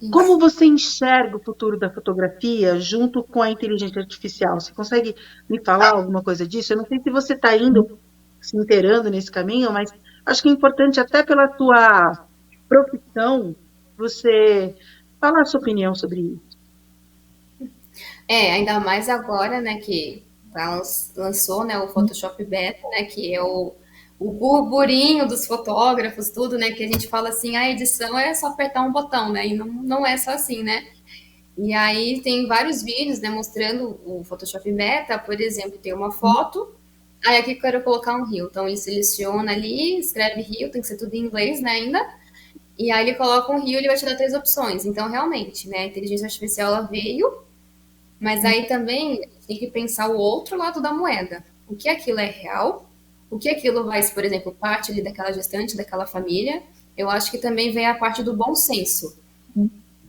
[SPEAKER 1] Como você enxerga o futuro da fotografia junto com a inteligência artificial? Você consegue me falar alguma coisa disso? Eu não sei se você está indo se inteirando nesse caminho, mas acho que é importante até pela tua profissão você falar a sua opinião sobre isso.
[SPEAKER 2] Ainda mais agora, né, que lançou, né, o Photoshop Beta, né, que é o burburinho dos fotógrafos, tudo, né, que a gente fala assim, a edição é só apertar um botão, né, e não é só assim, né. E aí tem vários vídeos, né, mostrando o Photoshop Beta, por exemplo, tem uma foto, aí aqui eu quero colocar um rio, então ele seleciona ali, escreve rio, tem que ser tudo em inglês, né, ainda, e aí ele coloca um rio, ele vai te dar três opções. Então, realmente, né, a inteligência artificial ela veio, mas aí também tem que pensar o outro lado da moeda. O que aquilo é real? O que aquilo vai, por exemplo, parte ali daquela gestante, daquela família? Eu acho que também vem a parte do bom senso.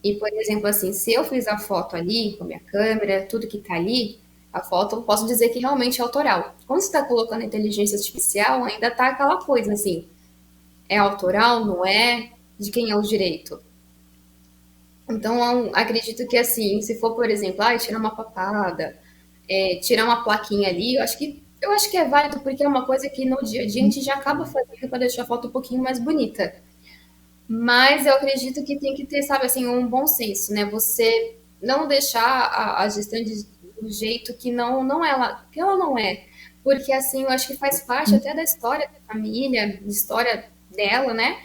[SPEAKER 2] E, por exemplo, assim, se eu fiz a foto ali, com a minha câmera, tudo que tá ali, a foto, eu posso dizer que realmente é autoral. Quando você está colocando inteligência artificial, ainda tá aquela coisa assim, é autoral, não é? De quem é o direito? Então, acredito que assim, se for, por exemplo, tirar uma papada, tirar uma plaquinha ali, eu acho que é válido porque é uma coisa que no dia a dia a gente já acaba fazendo para deixar a foto um pouquinho mais bonita. Mas eu acredito que tem que ter, sabe, assim, um bom senso, né? Você não deixar a gestante do jeito que ela não é. porque assim, eu acho que faz parte até da história da família, da história dela, né?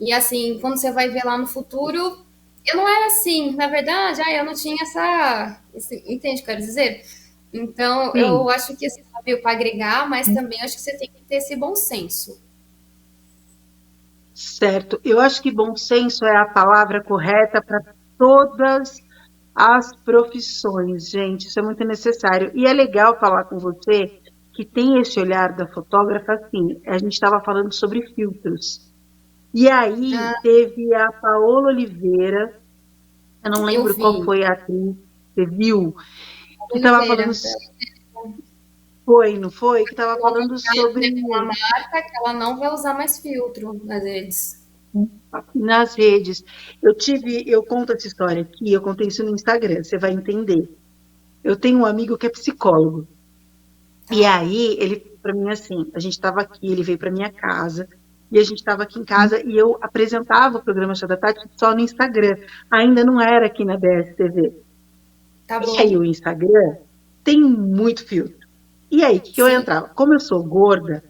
[SPEAKER 2] E assim, quando você vai ver lá no futuro, eu não era assim, na verdade, eu não tinha entende o que eu quero dizer? Então, eu
[SPEAKER 1] Sim,
[SPEAKER 2] acho que assim, sabe, para agregar, mas também acho que você tem que ter esse bom senso.
[SPEAKER 1] certo. Eu acho que bom senso é a palavra correta para todas as profissões, gente. Isso é muito necessário. E é legal falar com você que tem esse olhar da fotógrafa, assim. A gente estava falando sobre filtros. E aí
[SPEAKER 2] Ah,
[SPEAKER 1] teve a Paola Oliveira, eu não
[SPEAKER 2] eu
[SPEAKER 1] lembro qual
[SPEAKER 2] vi.
[SPEAKER 1] foi a atriz, você viu, que estava falando,
[SPEAKER 2] Oliveira,
[SPEAKER 1] foi, não foi? Que estava
[SPEAKER 2] ela
[SPEAKER 1] falando sobre
[SPEAKER 2] tem uma marca que ela não vai usar mais filtro nas redes.
[SPEAKER 1] nas redes. Eu conto essa história aqui, eu contei isso no Instagram, você vai entender. Eu tenho um amigo que é psicólogo. E
[SPEAKER 2] Tá.
[SPEAKER 1] aí ele falou para mim assim, a gente estava aqui, ele veio para minha casa, e a gente estava aqui em casa e eu apresentava o programa Chá da Tati só no Instagram. Ainda não era aqui na BSTV.
[SPEAKER 2] Tá
[SPEAKER 1] E aí
[SPEAKER 2] bom?
[SPEAKER 1] o Instagram tem muito filtro. E aí, o que, que eu
[SPEAKER 2] Sim.
[SPEAKER 1] entrava? Como eu sou gorda,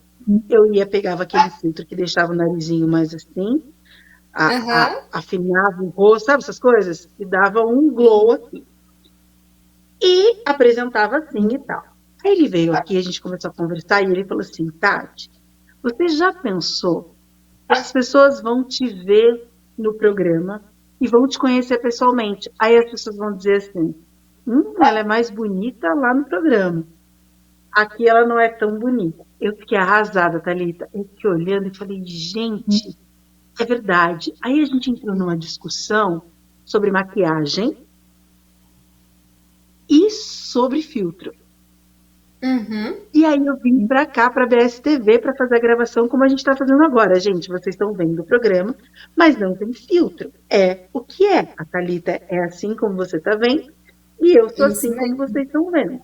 [SPEAKER 1] eu ia, pegava aquele filtro que deixava o narizinho mais assim,
[SPEAKER 2] Aham.
[SPEAKER 1] afinava o rosto, sabe essas coisas? E dava um glow aqui. E apresentava assim e tal. Aí ele veio aqui, a gente começou a conversar e ele falou assim, Tati, você já pensou que as pessoas vão te ver no programa e vão te conhecer pessoalmente? Aí as pessoas vão dizer assim, ela é mais bonita lá no programa. Aqui ela não é tão bonita. Eu fiquei arrasada, Thalita. Eu fiquei olhando e falei, gente, é verdade. Aí a gente entrou numa discussão sobre maquiagem e sobre filtro.
[SPEAKER 2] Uhum.
[SPEAKER 1] E aí eu vim para cá, para a BSTV, para fazer a gravação como a gente está fazendo agora. Gente, vocês estão vendo o programa, mas não tem filtro. É o que é. A Thalita é assim como você está vendo, e eu sou
[SPEAKER 2] Isso
[SPEAKER 1] assim como
[SPEAKER 2] mesmo.
[SPEAKER 1] vocês estão vendo.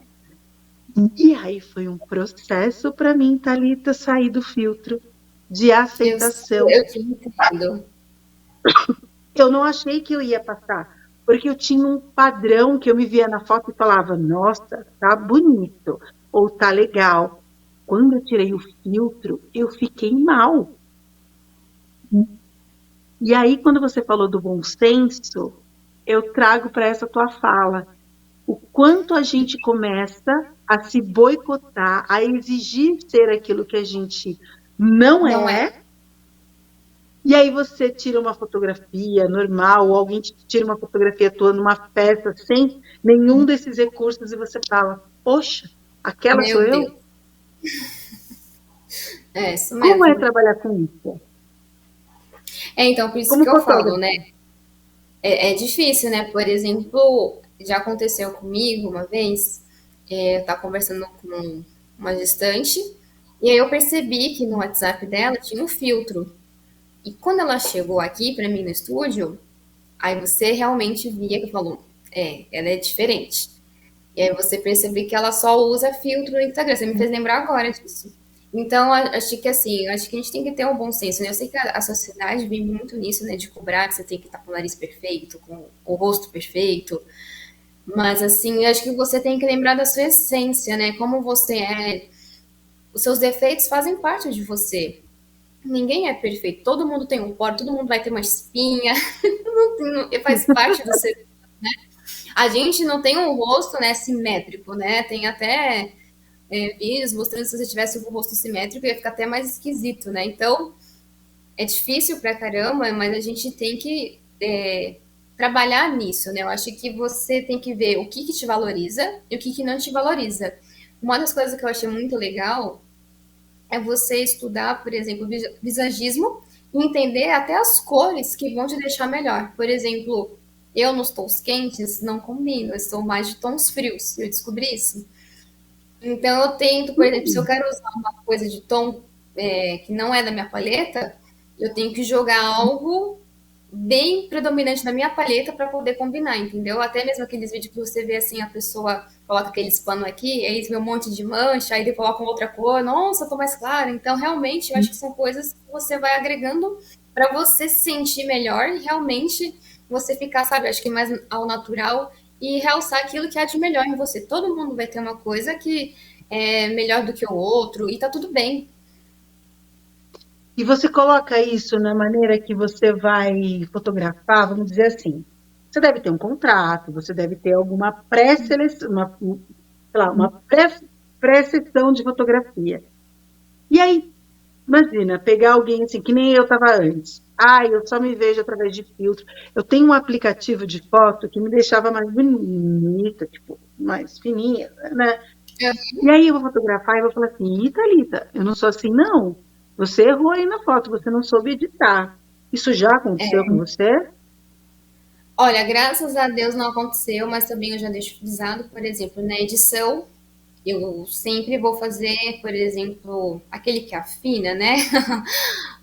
[SPEAKER 1] E aí foi um processo para mim, Thalita, sair do filtro de
[SPEAKER 2] Eu,
[SPEAKER 1] aceitação.
[SPEAKER 2] eu te entendo.
[SPEAKER 1] Eu não achei que eu ia passar, porque eu tinha um padrão que eu me via na foto e falava, nossa, tá bonito, ou tá legal. Quando eu tirei o filtro, eu fiquei mal. E aí, quando você falou do bom senso, eu trago para essa tua fala o quanto a gente começa a se boicotar, a exigir ser aquilo que a gente não
[SPEAKER 2] Não é?
[SPEAKER 1] é. E aí você tira uma fotografia normal, ou alguém te tira uma fotografia tua numa festa sem nenhum desses recursos e você fala, poxa, aquela sou
[SPEAKER 2] Meu
[SPEAKER 1] eu?
[SPEAKER 2] Deus. É isso
[SPEAKER 1] Como é
[SPEAKER 2] mesmo.
[SPEAKER 1] trabalhar com isso?
[SPEAKER 2] Então, por isso que
[SPEAKER 1] Como
[SPEAKER 2] eu falo,
[SPEAKER 1] fotógrafo?
[SPEAKER 2] né? É difícil, né? Por exemplo, já aconteceu comigo uma vez, eu estava conversando com uma gestante, e aí eu percebi que no WhatsApp dela tinha um filtro. E quando ela chegou aqui para mim no estúdio, aí você realmente via que falou, ela é diferente. E aí você percebe que ela só usa filtro no Instagram. Você me fez lembrar agora disso. Então, acho que assim, acho que a gente tem que ter um bom senso, né? Eu sei que a sociedade vive muito nisso, né? De cobrar que você tem que estar com o nariz perfeito, com o rosto perfeito. Mas assim, acho que você tem que lembrar da sua essência, né? Como você é. Os seus defeitos fazem parte de você. Ninguém é perfeito. Todo mundo tem um poro, todo mundo vai ter uma espinha. Faz parte do ser. A gente não tem um rosto, né, simétrico, né? Tem até vídeos mostrando que se você tivesse o rosto simétrico ia ficar até mais esquisito, né? Então, é difícil pra caramba, mas a gente tem que trabalhar nisso, né? Eu acho que você tem que ver o que, que te valoriza e o que, que não te valoriza. Uma das coisas que eu achei muito legal é você estudar, por exemplo, visagismo e entender até as cores que vão te deixar melhor. Por exemplo, eu nos tons quentes não combino, eu sou mais de tons frios. Eu descobri isso. Então eu tento, por exemplo, se eu quero usar uma coisa de tom que não é da minha paleta, eu tenho que jogar algo bem predominante na minha paleta para poder combinar, entendeu? Até mesmo aqueles vídeos que você vê assim, a pessoa coloca aqueles pano aqui, aí vê um monte de mancha, aí ele coloca outra cor, nossa, eu tô mais clara. Então, realmente, eu acho que são coisas que você vai agregando para você se sentir melhor e realmente você ficar, sabe, acho que mais ao natural e realçar aquilo que há de melhor em você. Todo mundo vai ter uma coisa que é melhor do que o outro, e tá tudo bem.
[SPEAKER 1] E você coloca isso na maneira que você vai fotografar, vamos dizer assim. Você deve ter um contrato, você deve ter alguma pré-seleção, sei lá, uma pré-sessão de fotografia. E aí, imagina, pegar alguém assim, que nem eu estava antes. Ah, eu só me vejo através de filtro. Eu tenho um aplicativo de foto que me deixava mais bonita, tipo, mais fininha, né? E aí eu vou fotografar e vou falar assim, Thalita, eu não sou assim, não. Você errou aí na foto, você não soube editar. Isso já aconteceu com você?
[SPEAKER 2] Olha, graças a Deus não aconteceu, mas também eu já deixo frisado, por exemplo, na edição, eu sempre vou fazer, por exemplo, aquele que afina, né?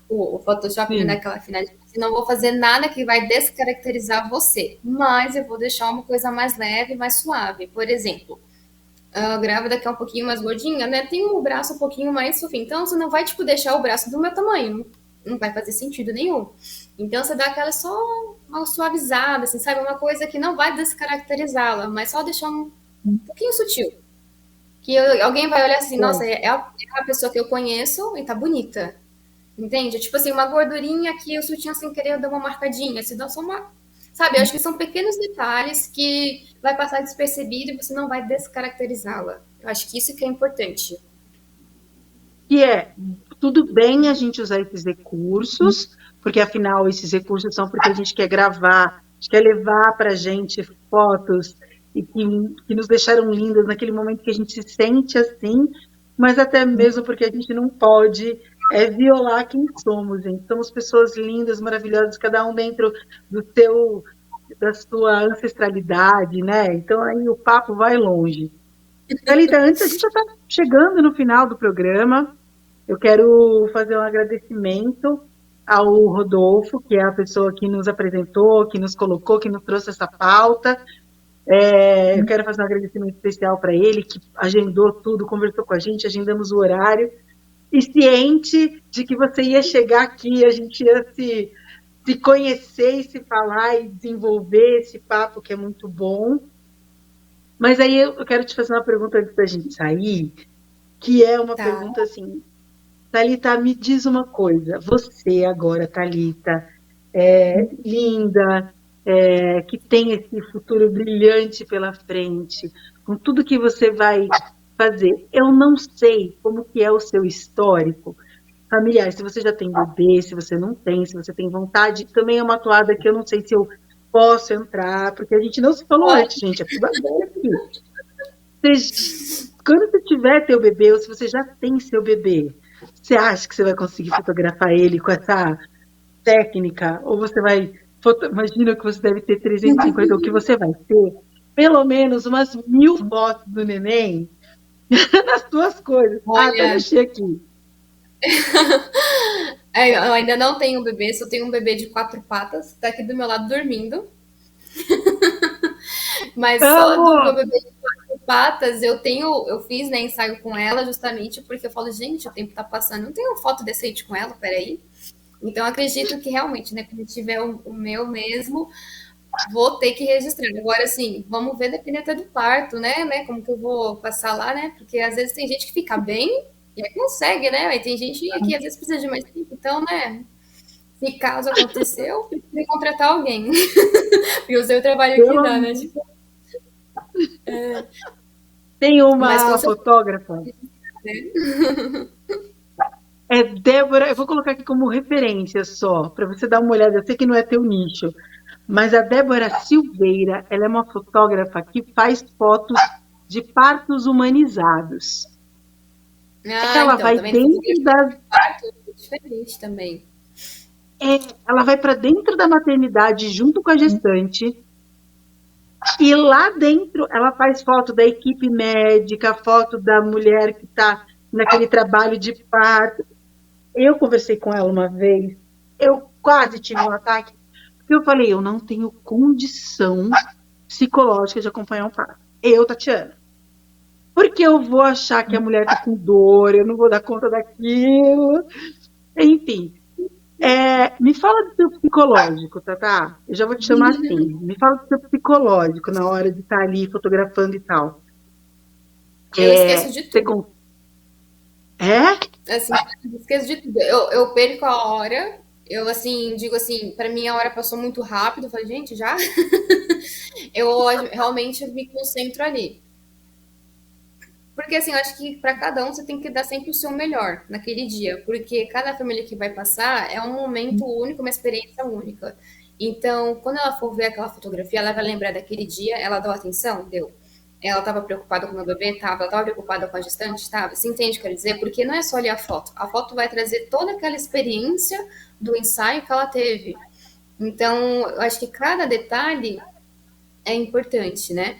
[SPEAKER 2] O Photoshop me dá
[SPEAKER 1] Sim.
[SPEAKER 2] aquela afinidade. Não vou fazer nada que vai descaracterizar você, mas eu vou deixar uma coisa mais leve, mais suave. Por exemplo, a grávida que é um pouquinho mais gordinha, né? Tem o braço um pouquinho mais fofinho. Então, você não vai, tipo, deixar o braço do meu tamanho. Não vai fazer sentido nenhum. Então, você dá aquela só uma suavizada, assim, sabe? Uma coisa que não vai descaracterizá-la, mas só deixar um pouquinho sutil. Que alguém vai olhar assim, nossa, é a pessoa que eu conheço e tá bonita. Entende? Tipo assim, uma gordurinha que o sutiã sem querer deu uma marcadinha. Se dá só uma. Sabe, eu acho que são pequenos detalhes que vai passar despercebido e você não vai descaracterizá-la. Eu acho que isso que é importante.
[SPEAKER 1] Que é, tudo bem a gente usar esses recursos, porque afinal esses recursos são porque a gente quer gravar, a gente quer levar para a gente fotos e que nos deixaram lindas naquele momento que a gente se sente assim, mas até mesmo porque a gente não pode violar quem somos, gente. Somos pessoas lindas, maravilhosas, cada um dentro do seu, da sua ancestralidade, né? Então aí o papo vai longe. Thalita, antes a gente já está chegando no final do programa. Eu quero fazer um agradecimento ao Rodolfo, que é a pessoa que nos apresentou, que nos colocou, que nos trouxe essa pauta. Eu quero fazer um agradecimento especial para ele, que agendou tudo, conversou com a gente, agendamos o horário, e ciente de que você ia chegar aqui, a gente ia se conhecer e se falar e desenvolver esse papo que é muito bom. Mas aí eu quero te fazer uma pergunta antes da gente sair, que é uma
[SPEAKER 2] Tá.
[SPEAKER 1] pergunta assim, Thalita, me diz uma coisa. Você agora, Thalita, linda, que tem esse futuro brilhante pela frente, com tudo que você vai fazer. Eu não sei como que é o seu histórico familiar, se você já tem bebê, se você não tem, se você tem vontade. Também é uma toada que eu não sei se eu posso entrar, porque a gente não se falou antes, gente. É tudo agora aqui. Quando você tiver teu bebê, ou se você já tem seu bebê, você acha que você vai conseguir fotografar ele com essa técnica? Ou você vai. Imagina que você deve ter 350, ou que você vai ter pelo menos umas 1000 fotos do neném nas suas coisas. Ah, até
[SPEAKER 2] Olha,
[SPEAKER 1] mexer aqui.
[SPEAKER 2] eu ainda não tenho um bebê, só tenho um bebê de 4 patas, tá aqui do meu lado dormindo. Mas só do meu
[SPEAKER 1] Amo!
[SPEAKER 2] bebê de 4 patas eu fiz, né, ensaio com ela justamente porque eu falo, gente, o tempo tá passando, não tenho foto decente com ela, peraí. Então, acredito que realmente, né, quando tiver o meu mesmo, vou ter que registrar. Agora, assim, vamos ver, depende até do parto, né, como que eu vou passar lá, né, porque às vezes tem gente que fica bem e aí consegue, né, aí tem gente que às vezes precisa de mais tempo. Então, né, se caso aconteceu, precisa contratar alguém. E o seu trabalho que
[SPEAKER 1] Pelo
[SPEAKER 2] dá, né,
[SPEAKER 1] menos.
[SPEAKER 2] tipo,
[SPEAKER 1] Tem
[SPEAKER 2] mas com
[SPEAKER 1] uma
[SPEAKER 2] certeza,
[SPEAKER 1] fotógrafa,
[SPEAKER 2] né?
[SPEAKER 1] é Débora, eu vou colocar aqui como referência só, para você dar uma olhada. Eu sei que não é teu nicho, mas a Débora Silveira, ela é uma fotógrafa que faz fotos de partos humanizados.
[SPEAKER 2] Ah,
[SPEAKER 1] Ela
[SPEAKER 2] então,
[SPEAKER 1] vai
[SPEAKER 2] também fotografia
[SPEAKER 1] dentro das,
[SPEAKER 2] de parto é diferente também.
[SPEAKER 1] ela vai para dentro da maternidade junto com a gestante e lá dentro ela faz foto da equipe médica, foto da mulher que está naquele trabalho de parto. Eu conversei com ela uma vez, eu quase tive um ataque, porque eu falei, eu não tenho condição psicológica de acompanhar um parto. Eu, Tatiana. Porque eu vou achar que a mulher está com dor, eu não vou dar conta daquilo. Enfim, me fala do seu psicológico, Tatá. Eu já vou te chamar assim. Me fala do seu psicológico na hora de estar ali fotografando e tal.
[SPEAKER 2] Eu esqueço de
[SPEAKER 1] Você
[SPEAKER 2] tudo.
[SPEAKER 1] é?
[SPEAKER 2] Assim, eu esqueço de tudo. Eu perco a hora. Eu, assim, digo assim, para mim a hora passou muito rápido. Eu falei, gente, já? Eu realmente me concentro ali. Porque, assim, eu acho que para cada um você tem que dar sempre o seu melhor naquele dia. Porque cada família que vai passar é um momento único, uma experiência única. Então, quando ela for ver aquela fotografia, ela vai lembrar daquele dia, ela deu atenção? Deu. Ela estava preocupada com o meu bebê? Tava. Ela estava preocupada com a gestante? Tava. Você entende o que eu quero dizer? Porque não é só olhar a foto. A foto vai trazer toda aquela experiência do ensaio que ela teve. Então, eu acho que cada detalhe é importante, né?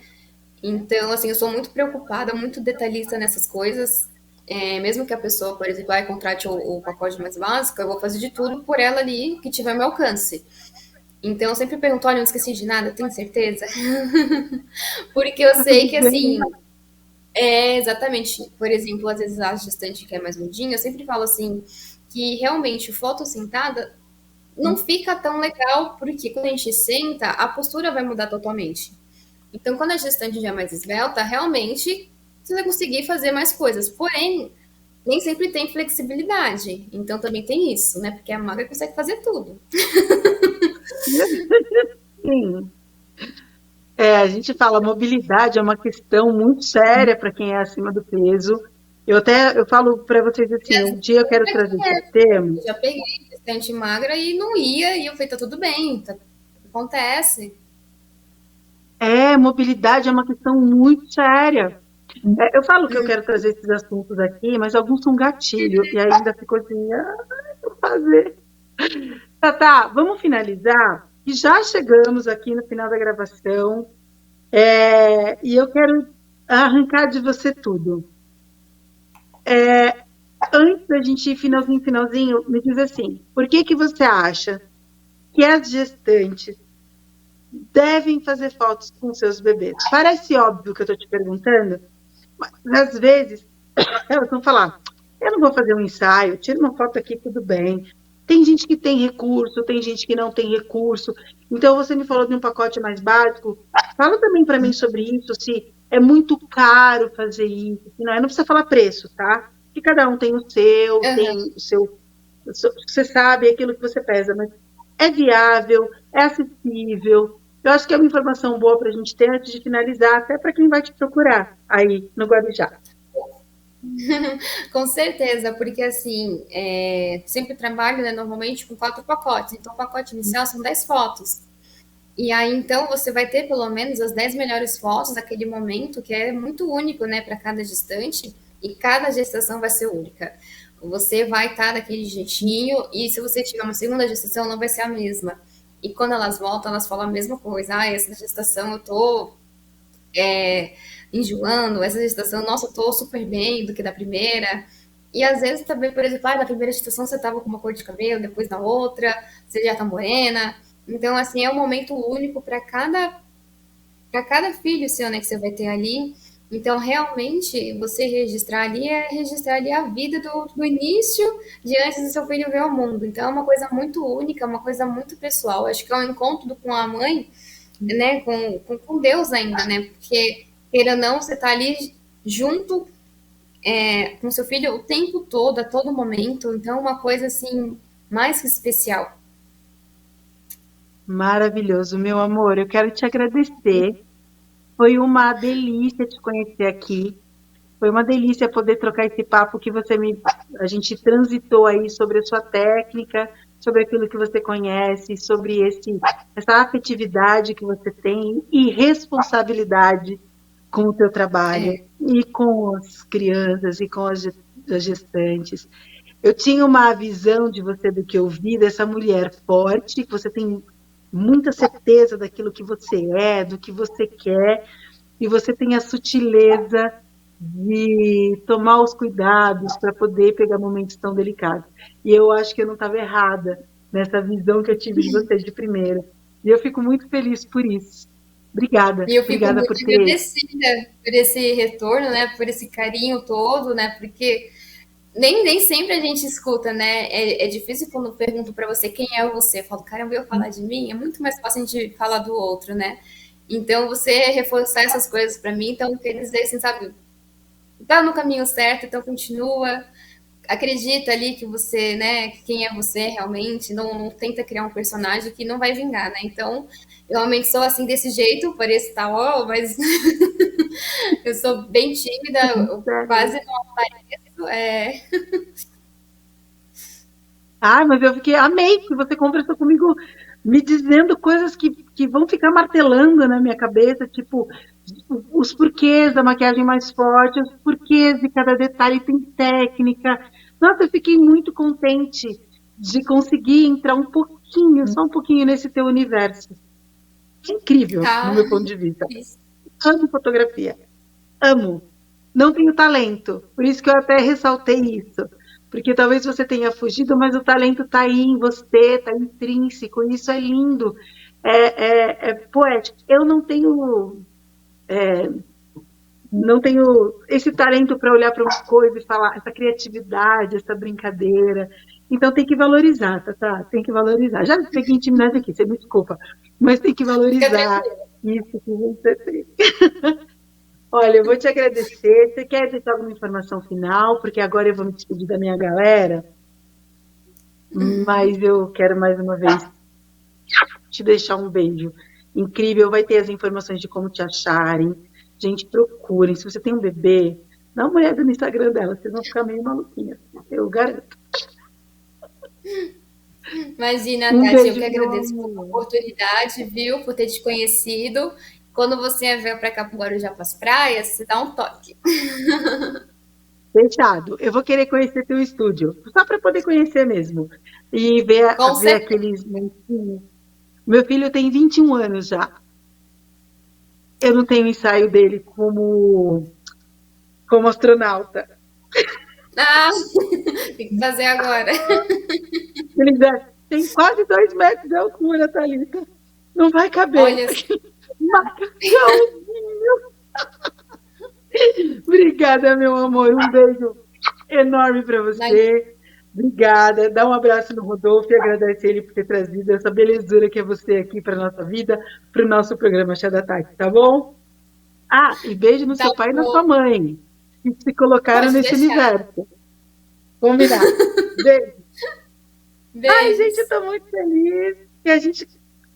[SPEAKER 2] Então, assim, eu sou muito preocupada, muito detalhista nessas coisas. Mesmo que a pessoa, por exemplo, contrate o pacote mais básico, eu vou fazer de tudo por ela ali que tiver meu alcance. Então, eu sempre pergunto, olha, não esqueci de nada, tem certeza? Porque eu
[SPEAKER 1] Tá
[SPEAKER 2] sei
[SPEAKER 1] tudo
[SPEAKER 2] que,
[SPEAKER 1] bem?
[SPEAKER 2] assim, exatamente, por exemplo, às vezes a gestante que é mais mudinha, eu sempre falo assim, que realmente foto sentada não fica tão legal, porque quando a gente senta, a postura vai mudar totalmente. Então, quando a gestante já é mais esbelta, realmente você vai conseguir fazer mais coisas. Porém, nem sempre tem flexibilidade. Então, também tem isso, né? Porque a magra consegue fazer tudo.
[SPEAKER 1] Sim. A gente fala, mobilidade é uma questão muito séria para quem é acima do peso. Eu falo para vocês assim, um dia eu quero trazer esse termo.
[SPEAKER 2] Eu já peguei gestante magra e não ia, e eu falei, tá tudo bem, acontece.
[SPEAKER 1] Mobilidade é uma questão muito séria. Eu falo que eu quero trazer esses assuntos aqui, mas alguns são gatilho, e ainda ficou assim, vou fazer. Tá, vamos finalizar, e já chegamos aqui no final da gravação, e eu quero arrancar de você tudo. Antes da gente ir finalzinho, me diz assim, por que você acha que as gestantes devem fazer fotos com seus bebês? Parece óbvio que eu estou te perguntando, mas às vezes elas vão falar, eu não vou fazer um ensaio, tira uma foto aqui, tudo bem. Tem gente que tem recurso, tem gente que não tem recurso. Então, você me falou de um pacote mais básico. Fala também para mim sobre isso, se é muito caro fazer isso. Não precisa falar preço, tá? Que cada um tem o seu,
[SPEAKER 2] Uhum.
[SPEAKER 1] tem o seu. Você sabe aquilo que você pesa, mas é viável, é acessível. Eu acho que é uma informação boa para a gente ter antes de finalizar, até para quem vai te procurar aí no Guarujá.
[SPEAKER 2] Com certeza, porque assim, sempre trabalho, né, normalmente com 4 pacotes. Então, o pacote inicial são 10 fotos. E aí, então, você vai ter pelo menos as 10 melhores fotos daquele momento, que é muito único, né, para cada gestante, e cada gestação vai ser única. Você vai estar daquele jeitinho, e se você tiver uma segunda gestação, não vai ser a mesma. E quando elas voltam, elas falam a mesma coisa. Ah, essa gestação eu tô enjoando, essa gestação, nossa, eu tô super bem do que da primeira. E às vezes também, por exemplo, na primeira gestação você tava com uma cor de cabelo, depois na outra, você já tá morena. Então, assim, é um momento único para cada filho seu, né, que você vai ter ali. Então, realmente, você registrar ali é registrar ali a vida do início de antes do seu filho ver o mundo. Então, é uma coisa muito única, uma coisa muito pessoal. Acho que é um encontro com a mãe, né, com Deus ainda, né? Porque, queira ou não, você tá ali junto com seu filho o tempo todo, a todo momento. Então, é uma coisa, assim, mais que especial.
[SPEAKER 1] Maravilhoso, meu amor. Eu quero te agradecer. Foi uma delícia te conhecer aqui. Foi uma delícia poder trocar esse papo que a gente transitou aí sobre a sua técnica, sobre aquilo que você conhece, sobre essa afetividade que você tem e responsabilidade com o teu trabalho
[SPEAKER 2] É,
[SPEAKER 1] e com as crianças e com as gestantes. Eu tinha uma visão de você do que eu vi, dessa mulher forte, que você tem muita certeza daquilo que você é, do que você quer, e você tem a sutileza de tomar os cuidados para poder pegar momentos tão delicados. E eu acho que eu não estava errada nessa visão que eu tive de você de primeira. E eu fico muito feliz por isso. Obrigada,
[SPEAKER 2] e eu fico
[SPEAKER 1] obrigada
[SPEAKER 2] muito
[SPEAKER 1] por ter.
[SPEAKER 2] agradecida por esse retorno, né? Por esse carinho todo, né? Porque nem sempre a gente escuta, né? É difícil quando pergunto para você quem é você. Eu falo, caramba, eu falar de mim? É muito mais fácil a gente falar do outro, né? Então, você reforçar essas coisas para mim, então quer dizer, assim, sabe? tá no caminho certo, então continua. Acredita ali que você, né, quem é você realmente, não tenta criar um personagem que não vai vingar, né? Então, eu realmente sou assim desse jeito, pareço tal, mas eu sou bem tímida, eu
[SPEAKER 1] Sério.
[SPEAKER 2] quase não apareço.
[SPEAKER 1] Ah, mas eu fiquei, amei que você conversou comigo me dizendo coisas que vão ficar martelando na minha cabeça, tipo, os porquês da maquiagem mais forte, os porquês de cada detalhe tem técnica. Nossa, eu fiquei muito contente de conseguir entrar um pouquinho, só um pouquinho nesse teu universo. É incrível, no
[SPEAKER 2] Ah,
[SPEAKER 1] meu ponto de vista.
[SPEAKER 2] isso.
[SPEAKER 1] Amo fotografia, amo. Não tenho talento, por isso que eu até ressaltei isso. Porque talvez você tenha fugido, mas o talento está aí em você, está intrínseco, e isso é lindo, é poético. Eu não tenho esse talento para olhar para uma coisa e falar, essa criatividade, essa brincadeira. Então tem que valorizar, tá? Tem que valorizar. Já peguei intimidade aqui, você me desculpa, mas tem que
[SPEAKER 2] Fica
[SPEAKER 1] valorizar
[SPEAKER 2] tranquilo.
[SPEAKER 1] isso que você tem. Olha, eu vou te agradecer. Você quer deixar alguma informação final? Porque agora eu vou me despedir da minha galera, mas eu quero mais uma vez te deixar um beijo incrível. Vai ter as informações de como te acharem. Gente, procurem. Se você tem um bebê, dá uma olhada no Instagram dela, vocês vão ficar meio maluquinhas. Eu garanto.
[SPEAKER 2] Imagina,
[SPEAKER 1] Um
[SPEAKER 2] Tati, eu
[SPEAKER 1] beijo,
[SPEAKER 2] que
[SPEAKER 1] meu
[SPEAKER 2] agradeço pela
[SPEAKER 1] amor.
[SPEAKER 2] oportunidade, viu, por ter te conhecido. Quando você vier para cá para o Guarujá para as praias, você dá um toque.
[SPEAKER 1] Fechado. Eu vou querer conhecer teu estúdio, só para poder conhecer mesmo. E
[SPEAKER 2] Com
[SPEAKER 1] ver
[SPEAKER 2] certeza.
[SPEAKER 1] aqueles. Meu filho tem 21 anos já. Eu não tenho ensaio dele como astronauta.
[SPEAKER 2] Ah, tem que fazer agora.
[SPEAKER 1] Ele já tem quase 2 metros de altura, Thalita. Não vai caber.
[SPEAKER 2] Olha,
[SPEAKER 1] Macãozinho. Obrigada, meu amor. Um beijo enorme para você. Obrigada. Dá um abraço no Rodolfo e agradece ele por ter trazido essa belezura que é você aqui para nossa vida, para o nosso programa Chá da Tarde, tá bom? Ah, e beijo no
[SPEAKER 2] tá
[SPEAKER 1] seu pai e na sua
[SPEAKER 2] bom,
[SPEAKER 1] mãe, que se colocaram
[SPEAKER 2] pode
[SPEAKER 1] nesse
[SPEAKER 2] deixar.
[SPEAKER 1] universo. Combinado. Beijo. Ai, gente, eu
[SPEAKER 2] Beijos.
[SPEAKER 1] estou muito feliz que a gente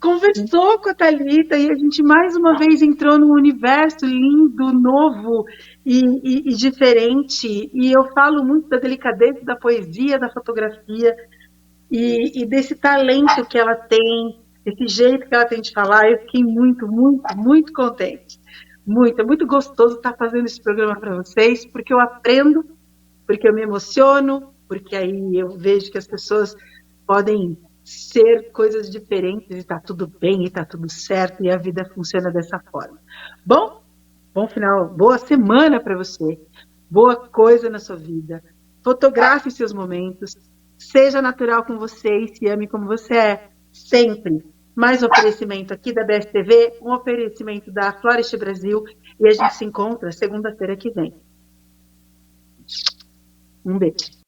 [SPEAKER 1] conversou com a Thalita e a gente mais uma vez entrou num universo lindo, novo e diferente. E eu falo muito da delicadeza da poesia, da fotografia e desse talento que ela tem, esse jeito que ela tem de falar. Eu fiquei muito, muito, muito contente. Muito, é muito gostoso estar fazendo esse programa para vocês, porque eu aprendo, porque eu me emociono, porque aí eu vejo que as pessoas podem ser coisas diferentes e está tudo bem, e está tudo certo, e a vida funciona dessa forma. Bom, bom final, boa semana para você, boa coisa na sua vida, fotografe seus momentos, seja natural com você e se ame como você é, sempre. Mais um oferecimento aqui da BSTV, um oferecimento da Florest Brasil, e a gente se encontra segunda-feira que vem. Um beijo.